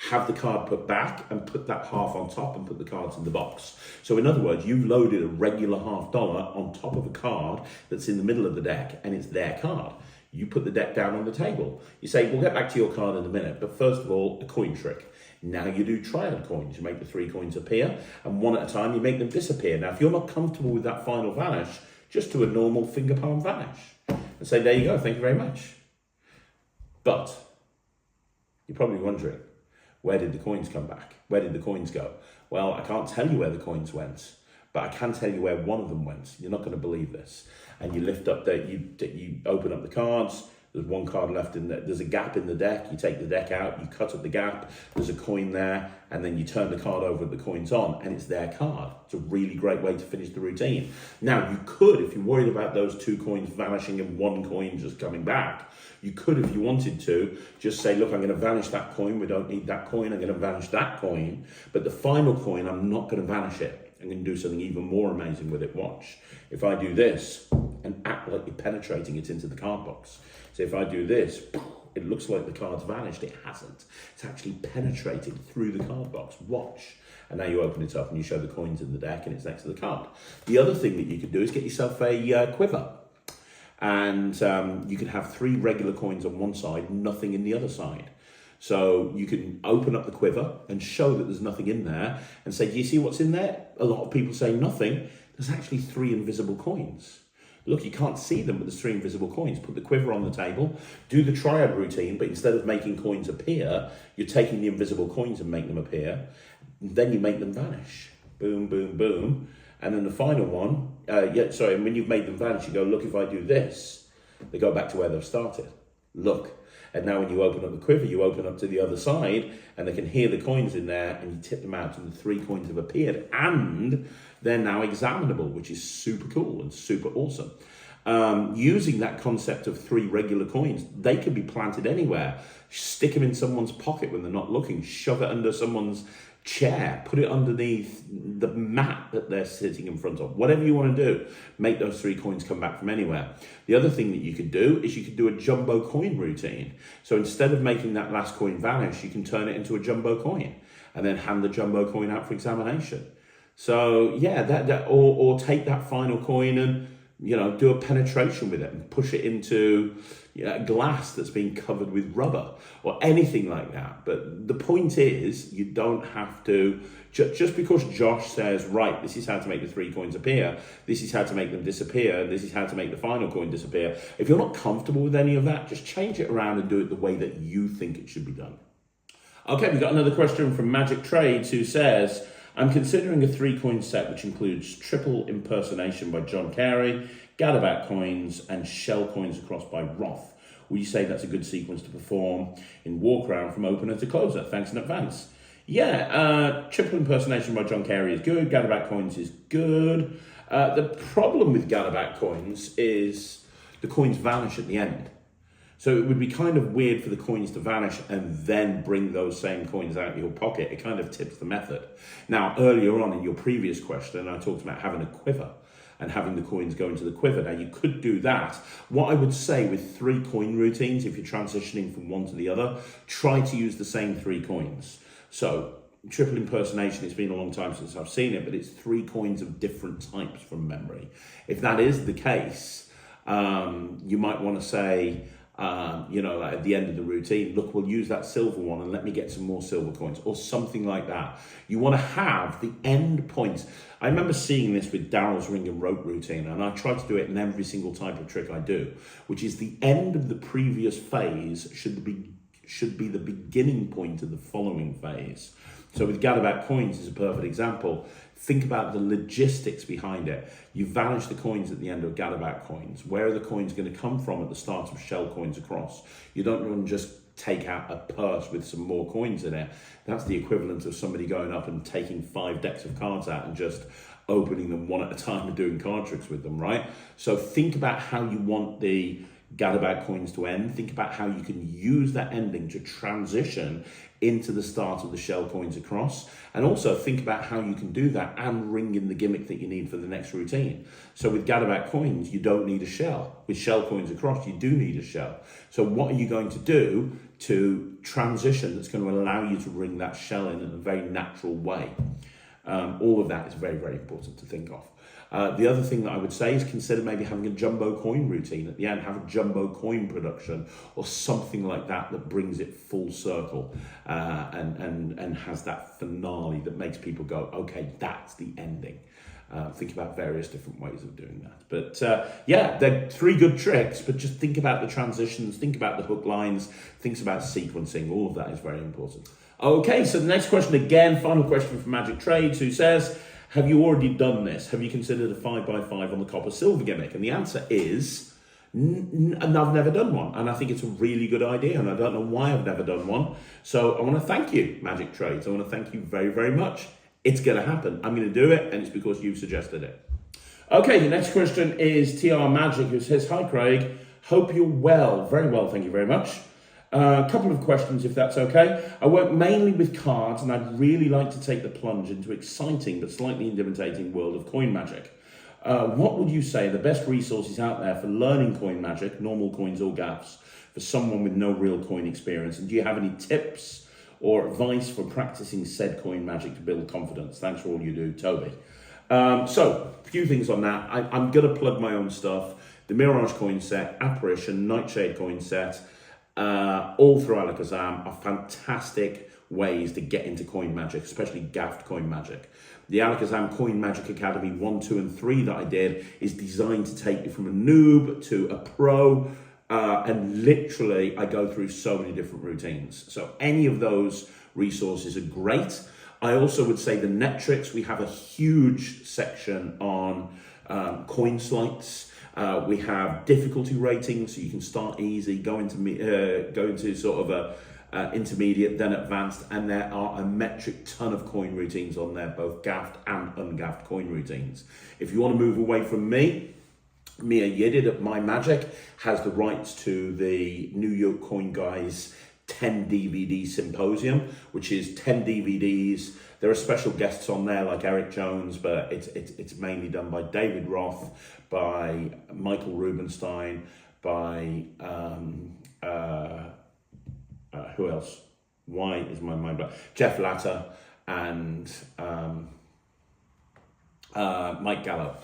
Have the card put back and put that half on top and put the cards in the box. So in other words, you've loaded a regular $50 on top of a card that's in the middle of the deck and it's their card. You put the deck down on the table. You say, we'll get back to your card in a minute, but first of all, a coin trick. Now you do Triad coins. You make the 3 coins appear and one at a time you make them disappear. Now, if you're not comfortable with that final vanish, just do a normal finger palm vanish and say, there you go, thank you very much. But you're probably wondering, where did the coins come back? Where did the coins go? Well, I can't tell you where the coins went, but I can tell you where one of them went. You're not going to believe this. And you lift up you open up the cards. There's 1 card left in there. There's a gap in the deck. You take the deck out, you cut up the gap. There's a coin there, and then you turn the card over, the coin's on, and it's their card. It's a really great way to finish the routine. Now, you could, if you're worried about those 2 coins vanishing and 1 coin just coming back, you could, if you wanted to, just say, look, I'm going to vanish that coin. We don't need that coin. I'm going to vanish that coin. But the final coin, I'm not going to vanish it. I'm going to do something even more amazing with it. Watch. If I do this and act like you're penetrating it into the card box. So if I do this, it looks like the card's vanished. It hasn't. It's actually penetrated through the card box. Watch. And now you open it up and you show the coins in the deck and it's next to the card. The other thing that you could do is get yourself a quiver. And you can have 3 regular coins on one side, nothing in the other side. So you can open up the quiver and show that there's nothing in there and say, do you see what's in there? A lot of people say nothing. There's actually 3 invisible coins. Look, you can't see them, but there's 3 invisible coins. Put the quiver on the table, do the Triad routine, but instead of making coins appear, you're taking the invisible coins and make them appear. Then you make them vanish. Boom, boom, boom. And then the final one, and when you've made them vanish, you go, look, if I do this, they go back to where they've started. Look. And now when you open up the quiver, you open up to the other side and they can hear the coins in there and you tip them out and the 3 coins have appeared and they're now examinable, which is super cool and super awesome. Using that concept of 3 regular coins, they can be planted anywhere. Stick them in someone's pocket when they're not looking, shove it under someone's chair, put it underneath the mat that they're sitting in front of. Whatever you want to do, make those 3 coins come back from anywhere. The other thing that you could do is you could do a jumbo coin routine. So instead of making that last coin vanish, you can turn it into a jumbo coin and then hand the jumbo coin out for examination. So yeah, or take that final coin and, you know, do a penetration with it and push it into glass that's been covered with rubber or anything like that. But the point is, you don't have to, just because Josh says, right, this is how to make the 3 coins appear, this is how to make them disappear, this is how to make the final coin disappear. If you're not comfortable with any of that, just change it around and do it the way that you think it should be done. Okay, we've got another question from Magic Trades, who says, I'm considering a 3-coin set which includes triple impersonation by John Carey, Gadaback coins, and shell coins across by Roth. Will you say that's a good sequence to perform in walk around from opener to closer? Thanks in advance. Yeah, triple impersonation by John Carey is good. Gadaback coins is good. The problem with Gadaback coins is the coins vanish at the end. So it would be kind of weird for the coins to vanish and then bring those same coins out of your pocket. It kind of tips the method. Now, earlier on in your previous question, I talked about having a quiver and having the coins go into the quiver. Now, you could do that. What I would say with 3 coin routines, if you're transitioning from one to the other, try to use the same 3 coins. So triple impersonation, it's been a long time since I've seen it, but it's 3 coins of different types from memory. If that is the case, you might want to say, like at the end of the routine, look, we'll use that silver one and let me get some more silver coins or something like that. You want to have the end points. I remember seeing this with Daryl's ring and rope routine, and I try to do it in every single type of trick I do, which is the end of the previous phase should be the beginning point of the following phase. So with Gadaback coins is a perfect example. Think about the logistics behind it. You vanish the coins at the end of Gadaback coins. Where are the coins going to come from at the start of shell coins across? You don't want to just take out a purse with some more coins in it. That's the equivalent of somebody going up and taking 5 decks of cards out and just opening them one at a time and doing card tricks with them, right? So think about how you want the Gadaback coins to end. Think about how you can use that ending to transition into the start of the shell coins across, and also think about how you can do that and ring in the gimmick that you need for the next routine. So with Gadaback coins, you don't need a shell. With shell coins across, you do need a shell. So what are you going to do to transition that's going to allow you to ring that shell in a very natural way? All of that is very, very important to think of. The other thing that I would say is consider maybe having a jumbo coin routine at the end, have a jumbo coin production or something like that that brings it full circle and has that finale that makes people go, okay, that's the ending. Think about various different ways of doing that. But they're 3 good tricks, but just think about the transitions, think about the hook lines, think about sequencing. All of that is very important. Okay, so the next question again, final question from Magic Trades, who says, have you already done this? Have you considered a 5x5 on the copper silver gimmick? And the answer is, and I've never done one. And I think it's a really good idea. And I don't know why I've never done one. So I want to thank you, Magic Trades. I want to thank you very, very much. It's going to happen. I'm going to do it. And it's because you've suggested it. Okay, the next question is TR Magic, who says, hi, Craig. Hope you're well. Very well, thank you very much. A couple of questions, if that's okay. I work mainly with cards, and I'd really like to take the plunge into exciting but slightly intimidating world of coin magic. What would you say are the best resources out there for learning coin magic, normal coins or gaffs, for someone with no real coin experience? And do you have any tips or advice for practicing said coin magic to build confidence? Thanks for all you do, Toby. So, a few things on that. I'm going to plug my own stuff. The Mirage coin set, Apparition, Nightshade coin set, all through Alakazam are fantastic ways to get into coin magic, especially gaffed coin magic. The Alakazam Coin Magic Academy 1, 2, and 3 that I did is designed to take you from a noob to a pro, and literally I go through so many different routines. So any of those resources are great. I also would say the Netrix, we have a huge section on coin sleights. We have difficulty ratings, so you can start easy, go into sort of a intermediate, then advanced, and there are a metric ton of coin routines on there, both gaffed and ungaffed coin routines. If you want to move away from me, Mia Yedid at My Magic has the rights to the New York Coin Guys 10 DVD symposium, which is 10 DVDs. There are special guests on there like Eric Jones, but it's mainly done by David Roth, by Michael Rubenstein, by who else? Why is my mind blank? Jeff Latta and Mike Gallo.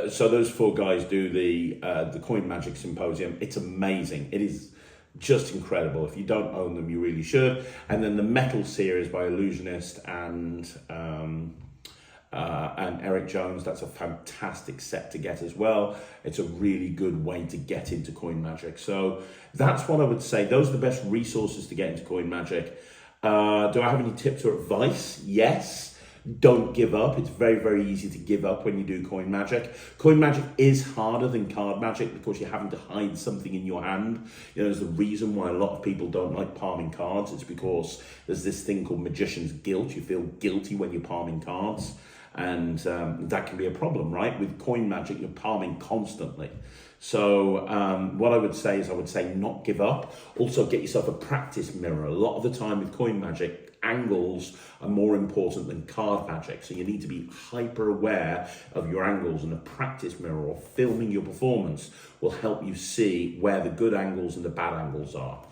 So those 4 guys do the Coin Magic Symposium. It's amazing. It is just incredible. If you don't own them, you really should. And then the Metal series by Illusionist and Eric Jones. That's a fantastic set to get as well. It's a really good way to get into Coin Magic. So that's what I would say. Those are the best resources to get into Coin Magic. Do I have any tips or advice? Yes. Don't give up. It's very, very easy to give up when you do Coin Magic. Coin Magic is harder than card magic because you're having to hide something in your hand. You know, there's a reason why a lot of people don't like palming cards. It's because there's this thing called magician's guilt. You feel guilty when you're palming cards. And that can be a problem, right? With Coin Magic, you're palming constantly. So what I would say is not give up. Also get yourself a practice mirror. A lot of the time with Coin Magic, angles are more important than card magic. So you need to be hyper aware of your angles, and a practice mirror or filming your performance will help you see where the good angles and the bad angles are.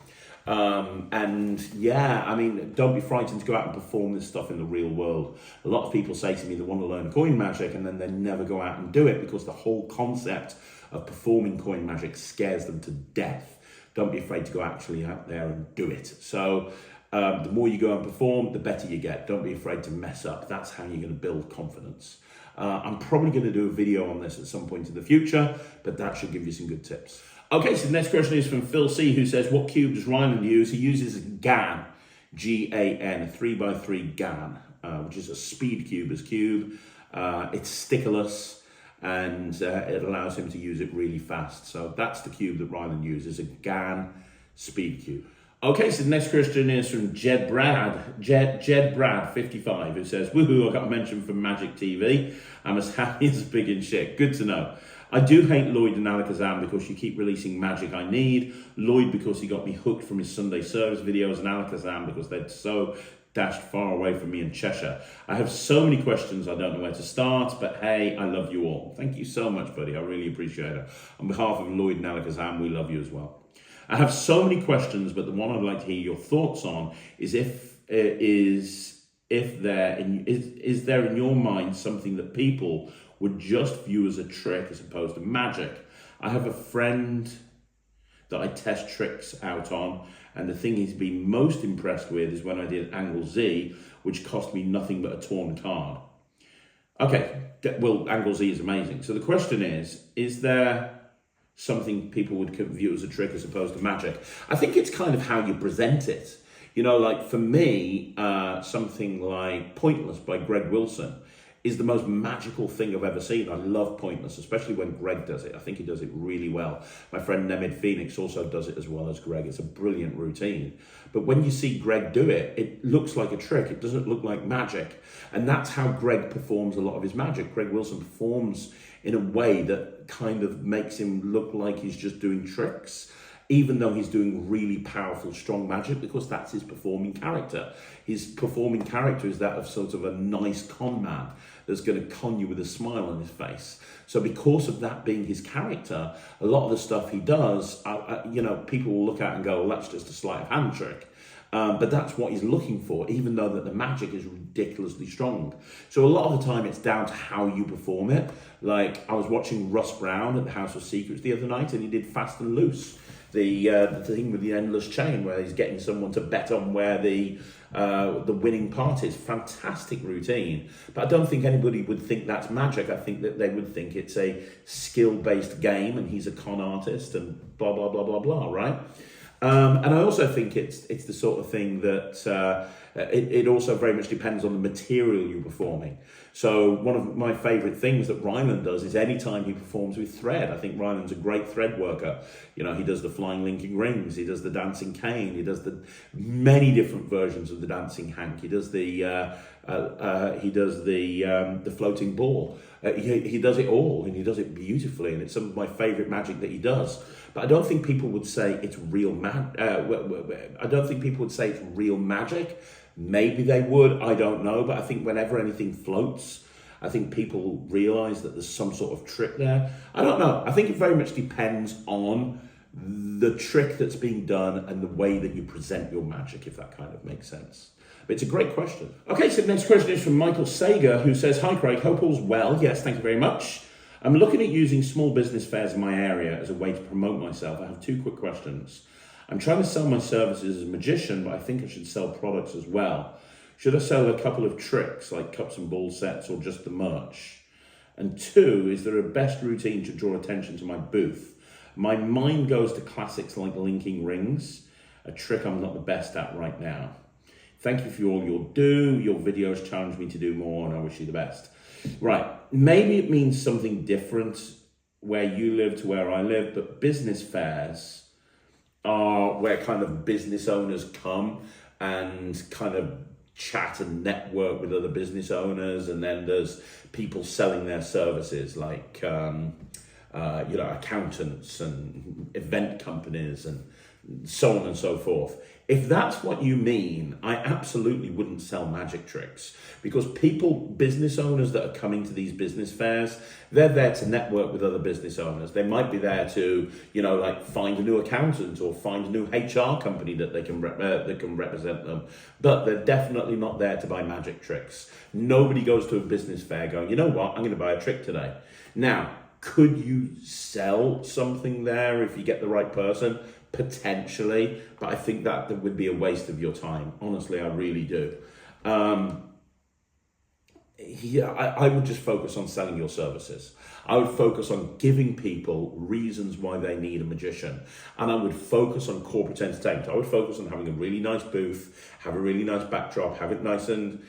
And yeah, I mean, don't be frightened to go out and perform this stuff in the real world. A lot of people say to me they want to learn Coin Magic and then they never go out and do it because the whole concept of performing Coin Magic scares them to death. Don't be afraid to go actually out there and do it. So the more you go and perform, the better you get. Don't be afraid to mess up. That's how you're going to build confidence. I'm probably going to do a video on this at some point in the future, but that should give you some good tips. Okay, so the next question is from Phil C, who says, what cube does Ryland use? He uses a GAN, G-A-N, a 3x3 GAN, which is a speed cuber's cube. It's stickerless, and it allows him to use it really fast. So that's the cube that Ryland uses, a GAN speed cube. Okay, so the next question is from Jed Brad 55, who says, woohoo, I got a mention from Magic TV. I'm as happy as a pig in shit. Good to know. I do hate Lloyd and Alakazam because you keep releasing magic I need. Lloyd because he got me hooked from his Sunday service videos, and Alakazam because they're so dashed far away from me in Cheshire. I have so many questions, I don't know where to start, but hey, I love you all. Thank you so much, buddy. I really appreciate it. On behalf of Lloyd and Alakazam, we love you as well. I have so many questions, but the one I'd like to hear your thoughts on is is there in your mind something that people would just view as a trick as opposed to magic? I have a friend that I test tricks out on, and the thing he's been most impressed with is when I did Angle Z, which cost me nothing but a torn card. Okay, well, Angle Z is amazing. So the question is there something people would view as a trick as opposed to magic? I think it's kind of how you present it. You know, like for me, something like Pointless by Greg Wilson is the most magical thing I've ever seen. I love Pointless, especially when Greg does it. I think he does it really well. My friend Nemid Phoenix also does it as well as Greg. It's a brilliant routine. But when you see Greg do it, it looks like a trick. It doesn't look like magic. And that's how Greg performs a lot of his magic. Greg Wilson performs in a way that kind of makes him look like he's just doing tricks, even though he's doing really powerful, strong magic, because that's his performing character. His performing character is that of sort of a nice con man that's going to con you with a smile on his face. So because of that being his character, a lot of the stuff he does, you know, people will look at and go, well, that's just a sleight of hand trick. But that's what he's looking for, even though that the magic is ridiculously strong. So a lot of the time it's down to how you perform it. Like I was watching Russ Brown at the House of Secrets the other night, and he did Fast and Loose, the thing with the endless chain where he's getting someone to bet on where the winning part is. Fantastic routine. But I don't think anybody would think that's magic. I think that they would think it's a skill-based game and he's a con artist and blah, blah, blah, blah, blah, right? And I also think it's the sort of thing that It also very much depends on the material you're performing. So one of my favourite things that Ryland does is anytime he performs with thread. I think Ryland's a great thread worker. You know, he does the flying linking rings, he does the dancing cane, he does the many different versions of the dancing hank, he does the floating ball. He does it all, and he does it beautifully, and it's some of my favourite magic that he does. But I don't think people would say it's real I don't think people would say it's real magic. Maybe they would, I don't know. But I think whenever anything floats, I think people realise that there's some sort of trick there. I don't know. I think it very much depends on the trick that's being done and the way that you present your magic, if that kind of makes sense. But it's a great question. Okay, so the next question is from Michael Sager, who says, "Hi Craig, hope all's well." Yes, thank you very much. I'm looking at using small business fairs in my area as a way to promote myself. I have 2 quick questions. I'm trying to sell my services as a magician, but I think I should sell products as well. Should I sell a couple of tricks like cups and ball sets, or just the merch? And 2, is there a best routine to draw attention to my booth? My mind goes to classics like linking rings, a trick I'm not the best at right now. Thank you for all you'll do. Your videos challenge me to do more, and I wish you the best. Right, maybe it means something different where you live to where I live, but business fairs are where kind of business owners come and kind of chat and network with other business owners, and then there's people selling their services like accountants and event companies and so on and so forth. If that's what you mean, I absolutely wouldn't sell magic tricks, because business owners that are coming to these business fairs, they're there to network with other business owners. They might be there to, find a new accountant or find a new HR company that they can that can represent them. But they're definitely not there to buy magic tricks. Nobody goes to a business fair going, you know what, I'm going to buy a trick today. Now, could you sell something there if you get the right person? Potentially, but I think that would be a waste of your time. Honestly, I really do. I would just focus on selling your services. I would focus on giving people reasons why they need a magician. And I would focus on corporate entertainment. I would focus on having a really nice booth, have a really nice backdrop, have it nice and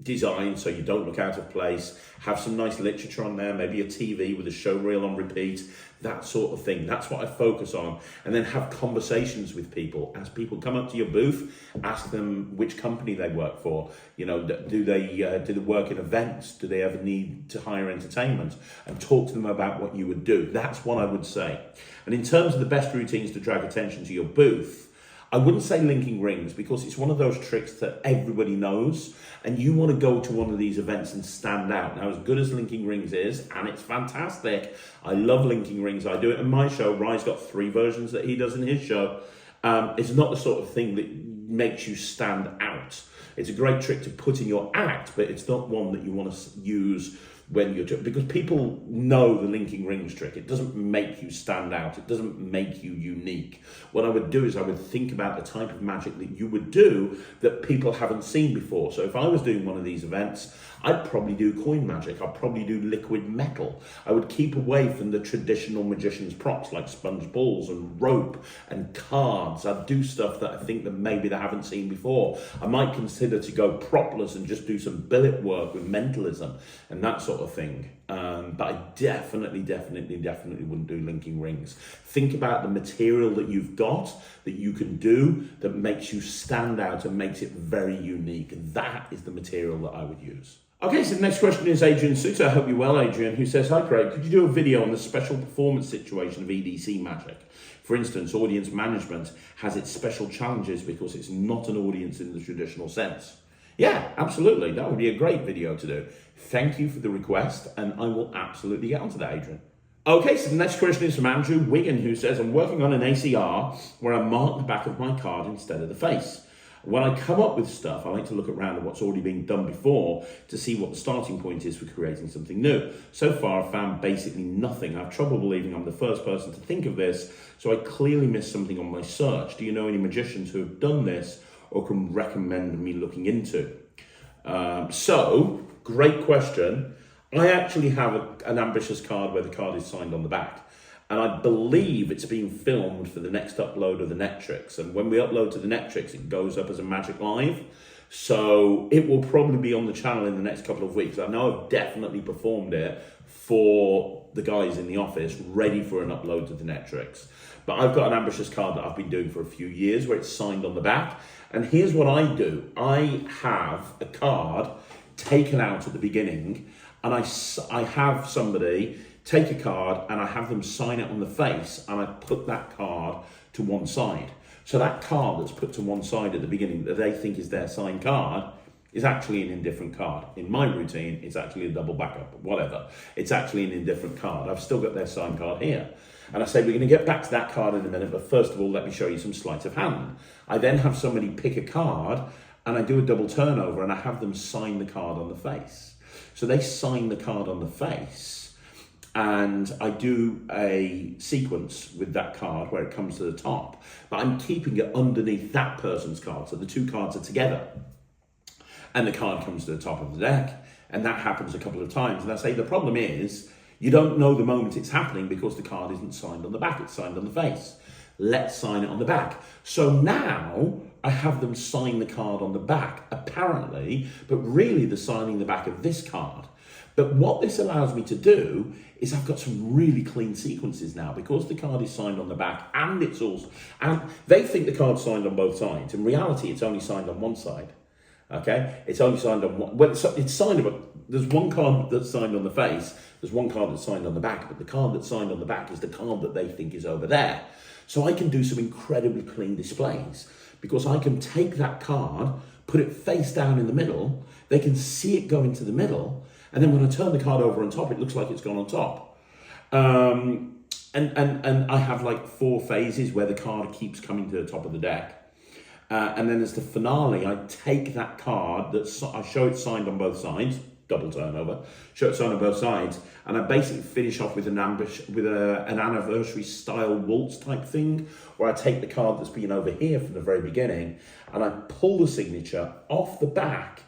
designed so you don't look out of place, have some nice literature on there, maybe a TV with a show reel on repeat, that sort of thing. That's what I focus on. And then have conversations with people. As people come up to your booth, ask them which company they work for. Do they work in events? Do they ever need to hire entertainment? And talk to them about what you would do. That's what I would say. And in terms of the best routines to drag attention to your booth, I wouldn't say linking rings, because it's one of those tricks that everybody knows, and you want to go to one of these events and stand out. Now, as good as linking rings is, and it's fantastic, I love linking rings. I do it in my show. Rye's got 3 versions that he does in his show. It's not the sort of thing that makes you stand out. It's a great trick to put in your act, but it's not one that you want to use when you're because people know the linking rings trick. It doesn't make you stand out. It doesn't make you unique. What I would do is I would think about the type of magic that you would do that people haven't seen before. So if I was doing one of these events, I'd probably do coin magic. I'd probably do liquid metal. I would keep away from the traditional magician's props like sponge balls and rope and cards. I'd do stuff that I think that maybe they haven't seen before. I might consider to go propless and just do some billet work with mentalism and that sort of thing. But I definitely wouldn't do linking rings. Think about the material that you've got that you can do that makes you stand out and makes it very unique. That is the material that I would use. Okay, so the next question is Adrian Suter. I hope you're well, Adrian, who says, "Hi Craig, could you do a video on the special performance situation of EDC magic? For instance, audience management has its special challenges because it's not an audience in the traditional sense." Yeah, absolutely. That would be a great video to do. Thank you for the request, and I will absolutely get onto that, Adrian. Okay, so the next question is from Andrew Wigan, who says, "I'm working on an ACR where I mark the back of my card instead of the face. When I come up with stuff, I like to look around at what's already been done before to see what the starting point is for creating something new. So far, I've found basically nothing. I have trouble believing I'm the first person to think of this, so I clearly missed something on my search. Do you know any magicians who have done this or can recommend me looking into?" So, great question. I actually have an ambitious card where the card is signed on the back. And I believe it's being filmed for the next upload of the Netrix. And when we upload to the Netrix, it goes up as a Magic Live. So it will probably be on the channel in the next couple of weeks. I know I've definitely performed it for the guys in the office, ready for an upload to the Netrix. But I've got an ambitious card that I've been doing for a few years where it's signed on the back. And here's what I do. I have a card taken out at the beginning, and I have somebody take a card and I have them sign it on the face, and I put that card to one side. So that card that's put to one side at the beginning that they think is their signed card is actually an indifferent card. In my routine, it's actually a double backup, whatever. It's actually an indifferent card. I've still got their signed card here. And I say, we're going to get back to that card in a minute, but first of all, let me show you some sleight of hand. I then have somebody pick a card, and I do a double turnover, and I have them sign the card on the face. So they sign the card on the face, and I do a sequence with that card where it comes to the top, but I'm keeping it underneath that person's card. So the two cards are together, and the card comes to the top of the deck, and that happens a couple of times. And I say, the problem is, you don't know the moment it's happening because the card isn't signed on the back, it's signed on the face. Let's sign it on the back. So now I have them sign the card on the back, apparently, but really they're signing the back of this card. But what this allows me to do is I've got some really clean sequences now because the card is signed on the back, and it's also, and they think the card's signed on both sides. In reality, it's only signed on one side. Okay, it's only signed on one. Well, it's signed, but there's one card that's signed on the face. There's one card that's signed on the back, but the card that's signed on the back is the card that they think is over there. So I can do some incredibly clean displays because I can take that card, put it face down in the middle. They can see it go into the middle. And then when I turn the card over on top, it looks like it's gone on top. And I have like 4 phases where the card keeps coming to the top of the deck. And then as the finale, I take that card, I show it signed on both sides, double turnover, show it signed on both sides, and I basically finish off with an anniversary style waltz type thing, where I take the card that's been over here from the very beginning, and I pull the signature off the back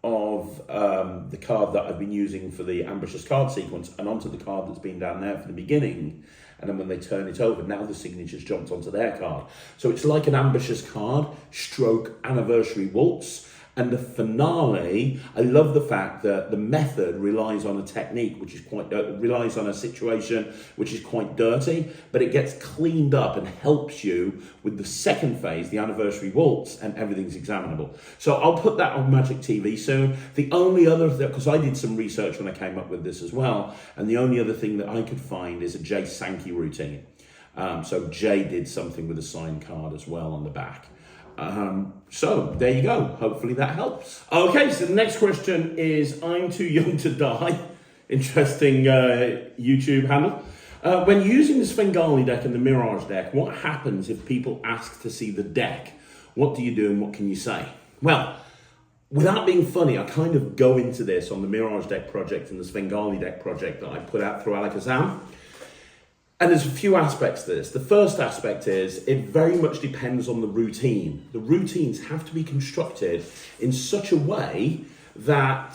of the card that I've been using for the ambitious card sequence and onto the card that's been down there from the beginning. And then when they turn it over, now the signature's jumped onto their card. So it's like an ambitious card stroke anniversary waltz. And the finale, I love the fact that the method relies on a technique, which is relies on a situation which is quite dirty, but it gets cleaned up and helps you with the second phase, the anniversary waltz, and everything's examinable. So I'll put that on Magic TV soon. The only other, because I did some research when I came up with this as well, and the only other thing that I could find is a Jay Sankey routine. So Jay did something with a signed card as well on the back. So there you go. Hopefully that helps. Okay, so the next question is, I'm too young to die. Interesting YouTube handle. When using the Svengali deck and the Mirage deck, what happens if people ask to see the deck? What do you do and what can you say? Well, without being funny, I kind of go into this on the Mirage deck project and the Svengali deck project that I put out through Alakazam. And there's a few aspects to this. The first aspect is it very much depends on the routine. The routines have to be constructed in such a way that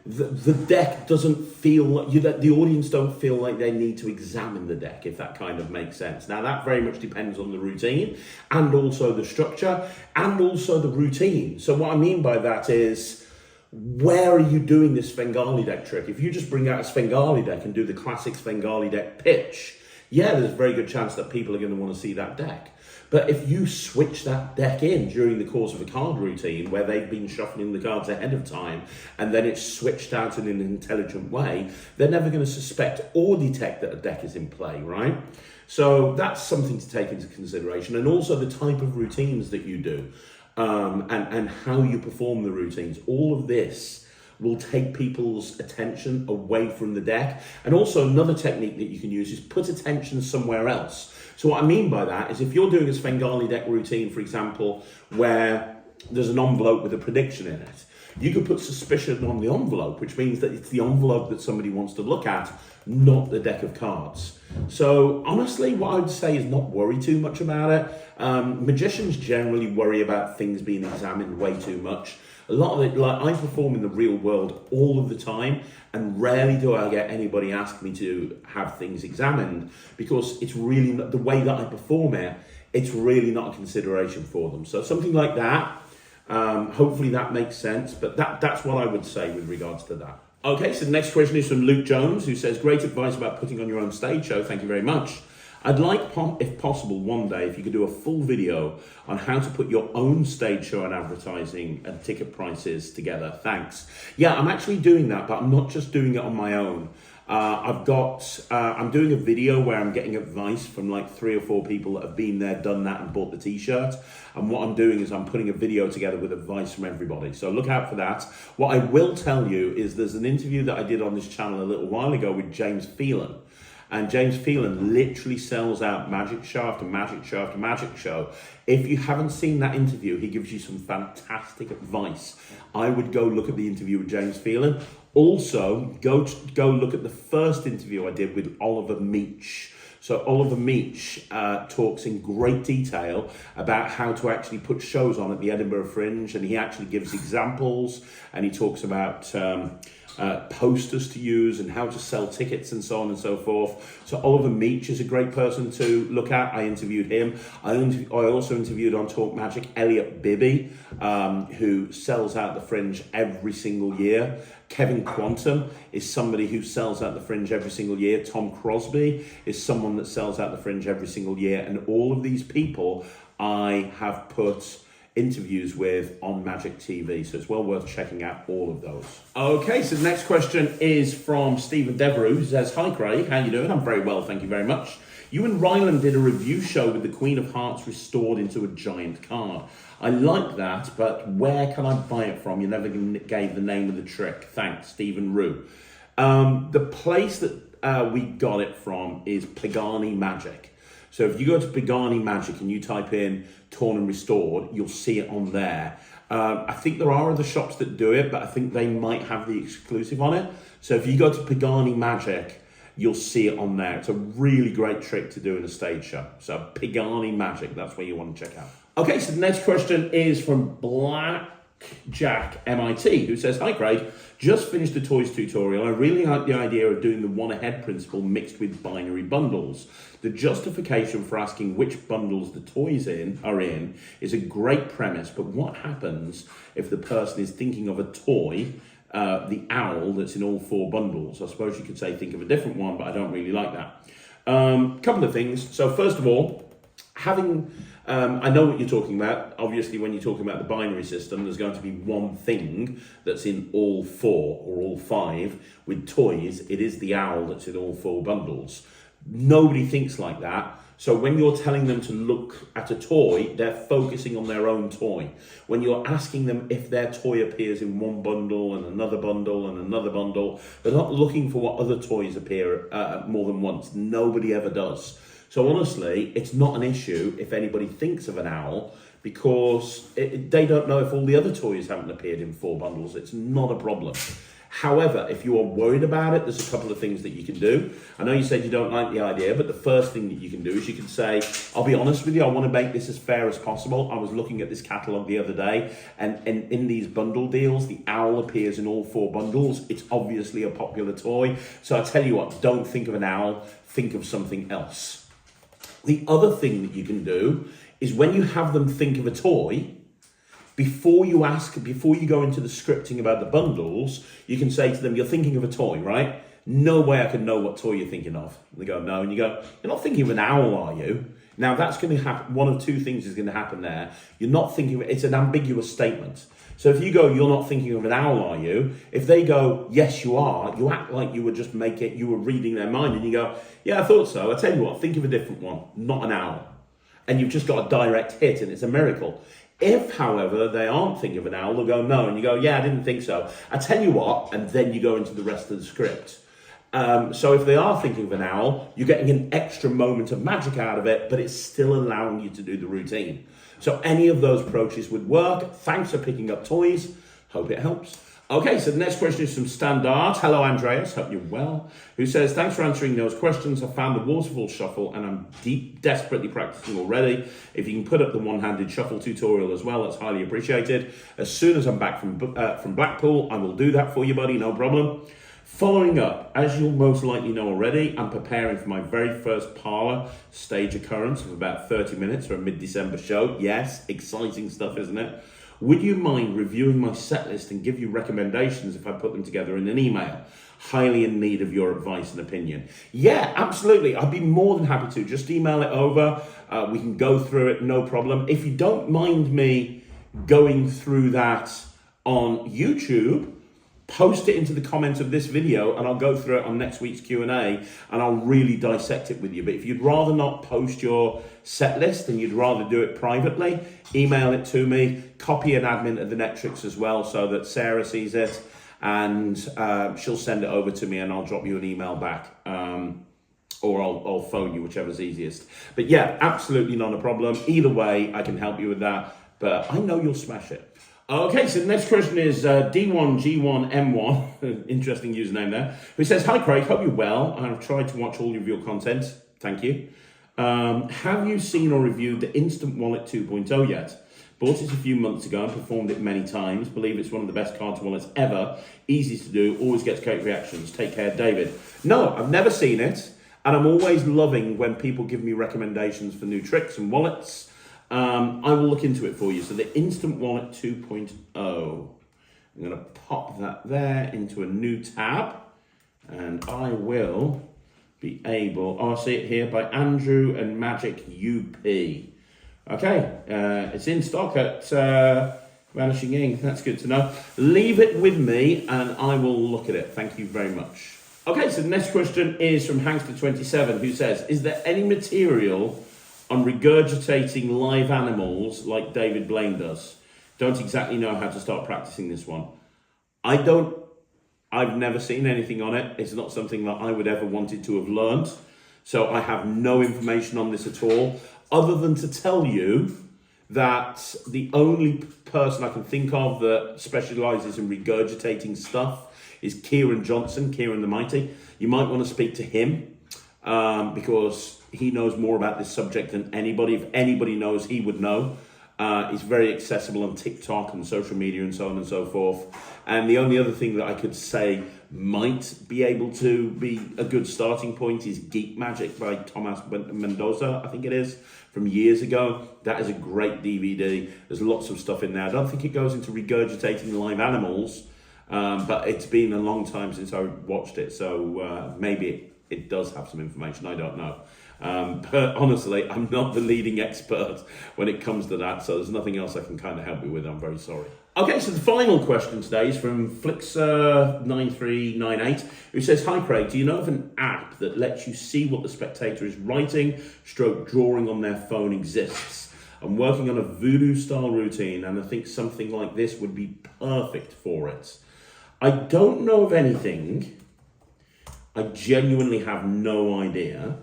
the deck doesn't feel, that the audience don't feel like they need to examine the deck, if that kind of makes sense. Now that very much depends on the routine and also the structure and also the routine. So what I mean by that is, where are you doing this Svengali deck trick? If you just bring out a Svengali deck and do the classic Svengali deck pitch, yeah, there's a very good chance that people are going to want to see that deck. But if you switch that deck in during the course of a card routine where they've been shuffling the cards ahead of time and then it's switched out in an intelligent way, they're never going to suspect or detect that a deck is in play, right? So that's something to take into consideration. And also the type of routines that you do. And how you perform the routines. All of this will take people's attention away from the deck. And also another technique that you can use is put attention somewhere else. So what I mean by that is if you're doing a Svengali deck routine, for example, where there's an envelope with a prediction in it, you could put suspicion on the envelope, which means that it's the envelope that somebody wants to look at, not the deck of cards. So honestly, what I would say is not worry too much about it. Magicians generally worry about things being examined way too much. A lot of it, like I perform in the real world all of the time, and rarely do I get anybody ask me to have things examined, because it's really not, the way that I perform it, it's really not a consideration for them. So something like that, hopefully that makes sense, but that's what I would say with regards to that. Okay, so the next question is from Luke Jones, who says, great advice about putting on your own stage show. Thank you very much. I'd like, if possible, one day, if you could do a full video on how to put your own stage show and advertising and ticket prices together. Thanks. Yeah, I'm actually doing that, but I'm not just doing it on my own. I'm doing a video where I'm getting advice from like 3 or 4 people that have been there, done that, and bought the t-shirt. And what I'm doing is I'm putting a video together with advice from everybody. So look out for that. What I will tell you is there's an interview that I did on this channel a little while ago with James Phelan. And James Phelan literally sells out magic show after magic show after magic show. If you haven't seen that interview, he gives you some fantastic advice. I would go look at the interview with James Phelan. Also, go look at the first interview I did with Oliver Meach. So Oliver Meach talks in great detail about how to actually put shows on at the Edinburgh Fringe, and he actually gives examples, and he talks about posters to use and how to sell tickets and so on and so forth. So Oliver Meach is a great person to look at. I interviewed him. I also interviewed on Talk Magic Elliot Bibby, who sells out the Fringe every single year. Kevin Quantum is somebody who sells out the Fringe every single year. Tom Crosby is someone that sells out the Fringe every single year. And all of these people I have put interviews with on Magic TV, so it's well worth checking out all of those. Okay, so the next question is from Stephen Devereux, who says, hi Craig, how you doing? I'm very well, thank you very much. You and Ryland did a review show with the Queen of Hearts restored into a giant card. I like that, but where can I buy it from? You never gave the name of the trick. Thanks, Stephen Rue. The place that we got it from is Pagani Magic. So if you go to Pagani Magic and you type in Torn and Restored, you'll see it on there. I think there are other shops that do it, but I think they might have the exclusive on it. So if you go to Pagani Magic, you'll see it on there. It's a really great trick to do in a stage show. So Pagani Magic, that's where you want to check out. Okay, so the next question is from Blackjack MIT, who says, hi Craig, just finished the toys tutorial. I really like the idea of doing the one ahead principle mixed with binary bundles. The justification for asking which bundles the toys are in is a great premise, but what happens if the person is thinking of a toy, the owl that's in all 4 bundles? I suppose you could say think of a different one, but I don't really like that. Couple of things. So first of all, I know what you're talking about. Obviously, when you're talking about the binary system, there's going to be one thing that's in all 4 or all 5. With toys, it is the owl that's in all 4 bundles. Nobody thinks like that. So when you're telling them to look at a toy, they're focusing on their own toy. When you're asking them if their toy appears in one bundle and another bundle and another bundle, they're not looking for what other toys appear more than once. Nobody ever does. So honestly, it's not an issue if anybody thinks of an owl, because they don't know if all the other toys haven't appeared in 4 bundles. It's not a problem. However, if you are worried about it, there's a couple of things that you can do. I know you said you don't like the idea, but the first thing that you can do is you can say, I'll be honest with you, I want to make this as fair as possible. I was looking at this catalogue the other day, and in these bundle deals, the owl appears in all 4 bundles. It's obviously a popular toy. So I tell you what, don't think of an owl, think of something else. The other thing that you can do is when you have them think of a toy, before you go into the scripting about the bundles, you can say to them, you're thinking of a toy, right? No way I can know what toy you're thinking of. And they go, no. And you go, you're not thinking of an owl, are you? Now that's going to happen. One of 2 things is going to happen there. You're not thinking, it's an ambiguous statement. So if you go, you're not thinking of an owl, are you? If they go, yes, you are, you act like you were reading their mind, and you go, yeah, I thought so. I tell you what, think of a different one, not an owl. And you've just got a direct hit, and it's a miracle. If, however, they aren't thinking of an owl, they'll go, no, and you go, yeah, I didn't think so. I tell you what, and then you go into the rest of the script. So if they are thinking of an owl, you're getting an extra moment of magic out of it, but it's still allowing you to do the routine. So any of those approaches would work. Thanks for picking up toys. Hope it helps. Okay, so the next question is from Standard. Hello, Andreas. Hope you're well. Who says, thanks for answering those questions. I found the waterfall shuffle and I'm desperately practicing already. If you can put up the one-handed shuffle tutorial as well, that's highly appreciated. As soon as I'm back from Blackpool, I will do that for you, buddy. No problem. Following up, as you'll most likely know already, I'm preparing for my very first Parlour stage occurrence of about 30 minutes for a mid-December show. Yes, exciting stuff, isn't it? Would you mind reviewing my set list and give you recommendations if I put them together in an email? Highly in need of your advice and opinion. Yeah, absolutely. I'd be more than happy to. Just email it over. We can go through it, no problem. If you don't mind me going through that on YouTube, post it into the comments of this video and I'll go through it on next week's Q&A and I'll really dissect it with you. But if you'd rather not post your set list and you'd rather do it privately, email it to me, copy an admin at the Netrix as well so that Sarah sees it and she'll send it over to me and I'll drop you an email back or I'll phone you, whichever's easiest. But yeah, absolutely not a problem. Either way, I can help you with that, but I know you'll smash it. Okay, so the next question is D1G1M1, interesting username there, who says, hi Craig, hope you're well. I've tried to watch all of your content, thank you. Have you seen or reviewed the Instant Wallet 2.0 yet? Bought it a few months ago and performed it many times. Believe it's one of the best card to wallets ever. Easy to do, always gets great reactions. Take care, David. No, I've never seen it, and I'm always loving when people give me recommendations for new tricks and wallets. I will look into it for you. So the Instant Wallet 2.0, I'm going to pop that there into a new tab and I will be able, I see it here by Andrew and Magic UP. Okay, it's in stock at Vanishing Ink. That's good to know. Leave it with me and I will look at it. Thank you very much. Okay, so the next question is from Hankster27 who says, is there any material on regurgitating live animals like David Blaine does? Don't exactly know how to start practicing this one. I've never seen anything on it. It's not something that I would ever wanted to have learned. So I have no information on this at all, other than to tell you that the only person I can think of that specializes in regurgitating stuff is Kieran Johnson, Kieran the Mighty. You might want to speak to him because he knows more about this subject than anybody. If anybody knows, he would know. He's very accessible on TikTok and social media and so on and so forth. And the only other thing that I could say might be able to be a good starting point is Geek Magic by Thomas Mendoza, I think it is, from years ago. That is a great DVD. There's lots of stuff in there. I don't think it goes into regurgitating live animals, but it's been a long time since I watched it. So maybe it does have some information. I don't know. But honestly, I'm not the leading expert when it comes to that, so there's nothing else I can kind of help you with. I'm very sorry. Okay, so the final question today is from Flixer9398, who says, hi Craig, do you know of an app that lets you see what the spectator is writing, stroke drawing on their phone exists? I'm working on a voodoo style routine and I think something like this would be perfect for it. I don't know of anything. I genuinely have no idea.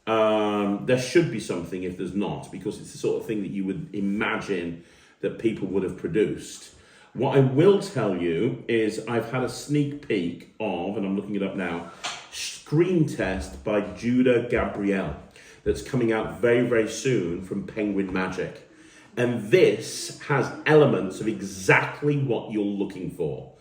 There should be something if there's not, because it's the sort of thing that you would imagine that people would have produced. What I will tell you is I've had a sneak peek of, and I'm looking it up now, Screen Test by Judah Gabrielle that's coming out very, very soon from Penguin Magic. And this has elements of exactly what you're looking for.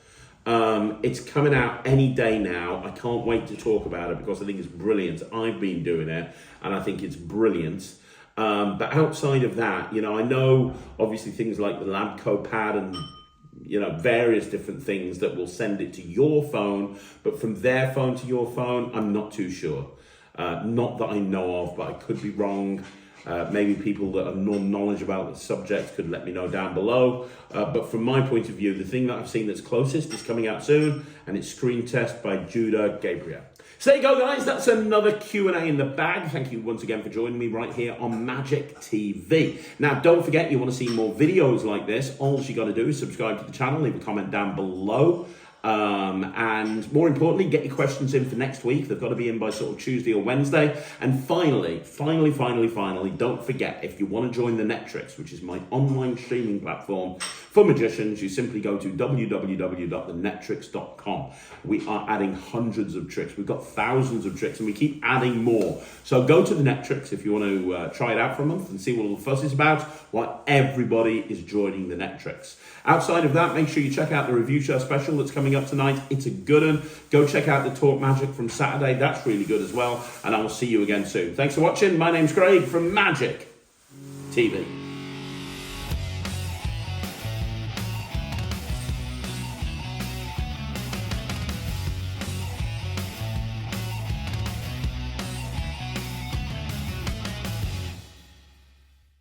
It's coming out any day now. I can't wait to talk about it because I think it's brilliant. I've been doing it and I think it's brilliant. But outside of that, I know obviously things like the Labco pad and various different things that will send it to your phone, but from their phone to your phone, I'm not too sure. Not that I know of, but I could be wrong. Maybe people that are non-knowledgeable about the subject could let me know down below. But from my point of view, the thing that I've seen that's closest is coming out soon, and it's Screen Test by Judah Gabriel. So there you go, guys. That's another Q&A in the bag. Thank you once again for joining me right here on Magic TV. Now, don't forget, you want to see more videos like this, all you got to do is subscribe to the channel, leave a comment down below. And more importantly, get your questions in for next week. They've got to be in by sort of Tuesday or Wednesday. And finally, don't forget, if you want to join the Netrix, which is my online streaming platform for magicians, you simply go to www.thenetrix.com. We are adding hundreds of tricks. We've got thousands of tricks and we keep adding more. So go to the Netrix if you want to try it out for a month and see what all the fuss is about, while everybody is joining the Netrix. Outside of that, make sure you check out the review show special that's coming up tonight. It's a good one. Go check out the Talk Magic from Saturday. That's really good as well. And I will see you again soon. Thanks for watching. My name's Craig from Magic TV.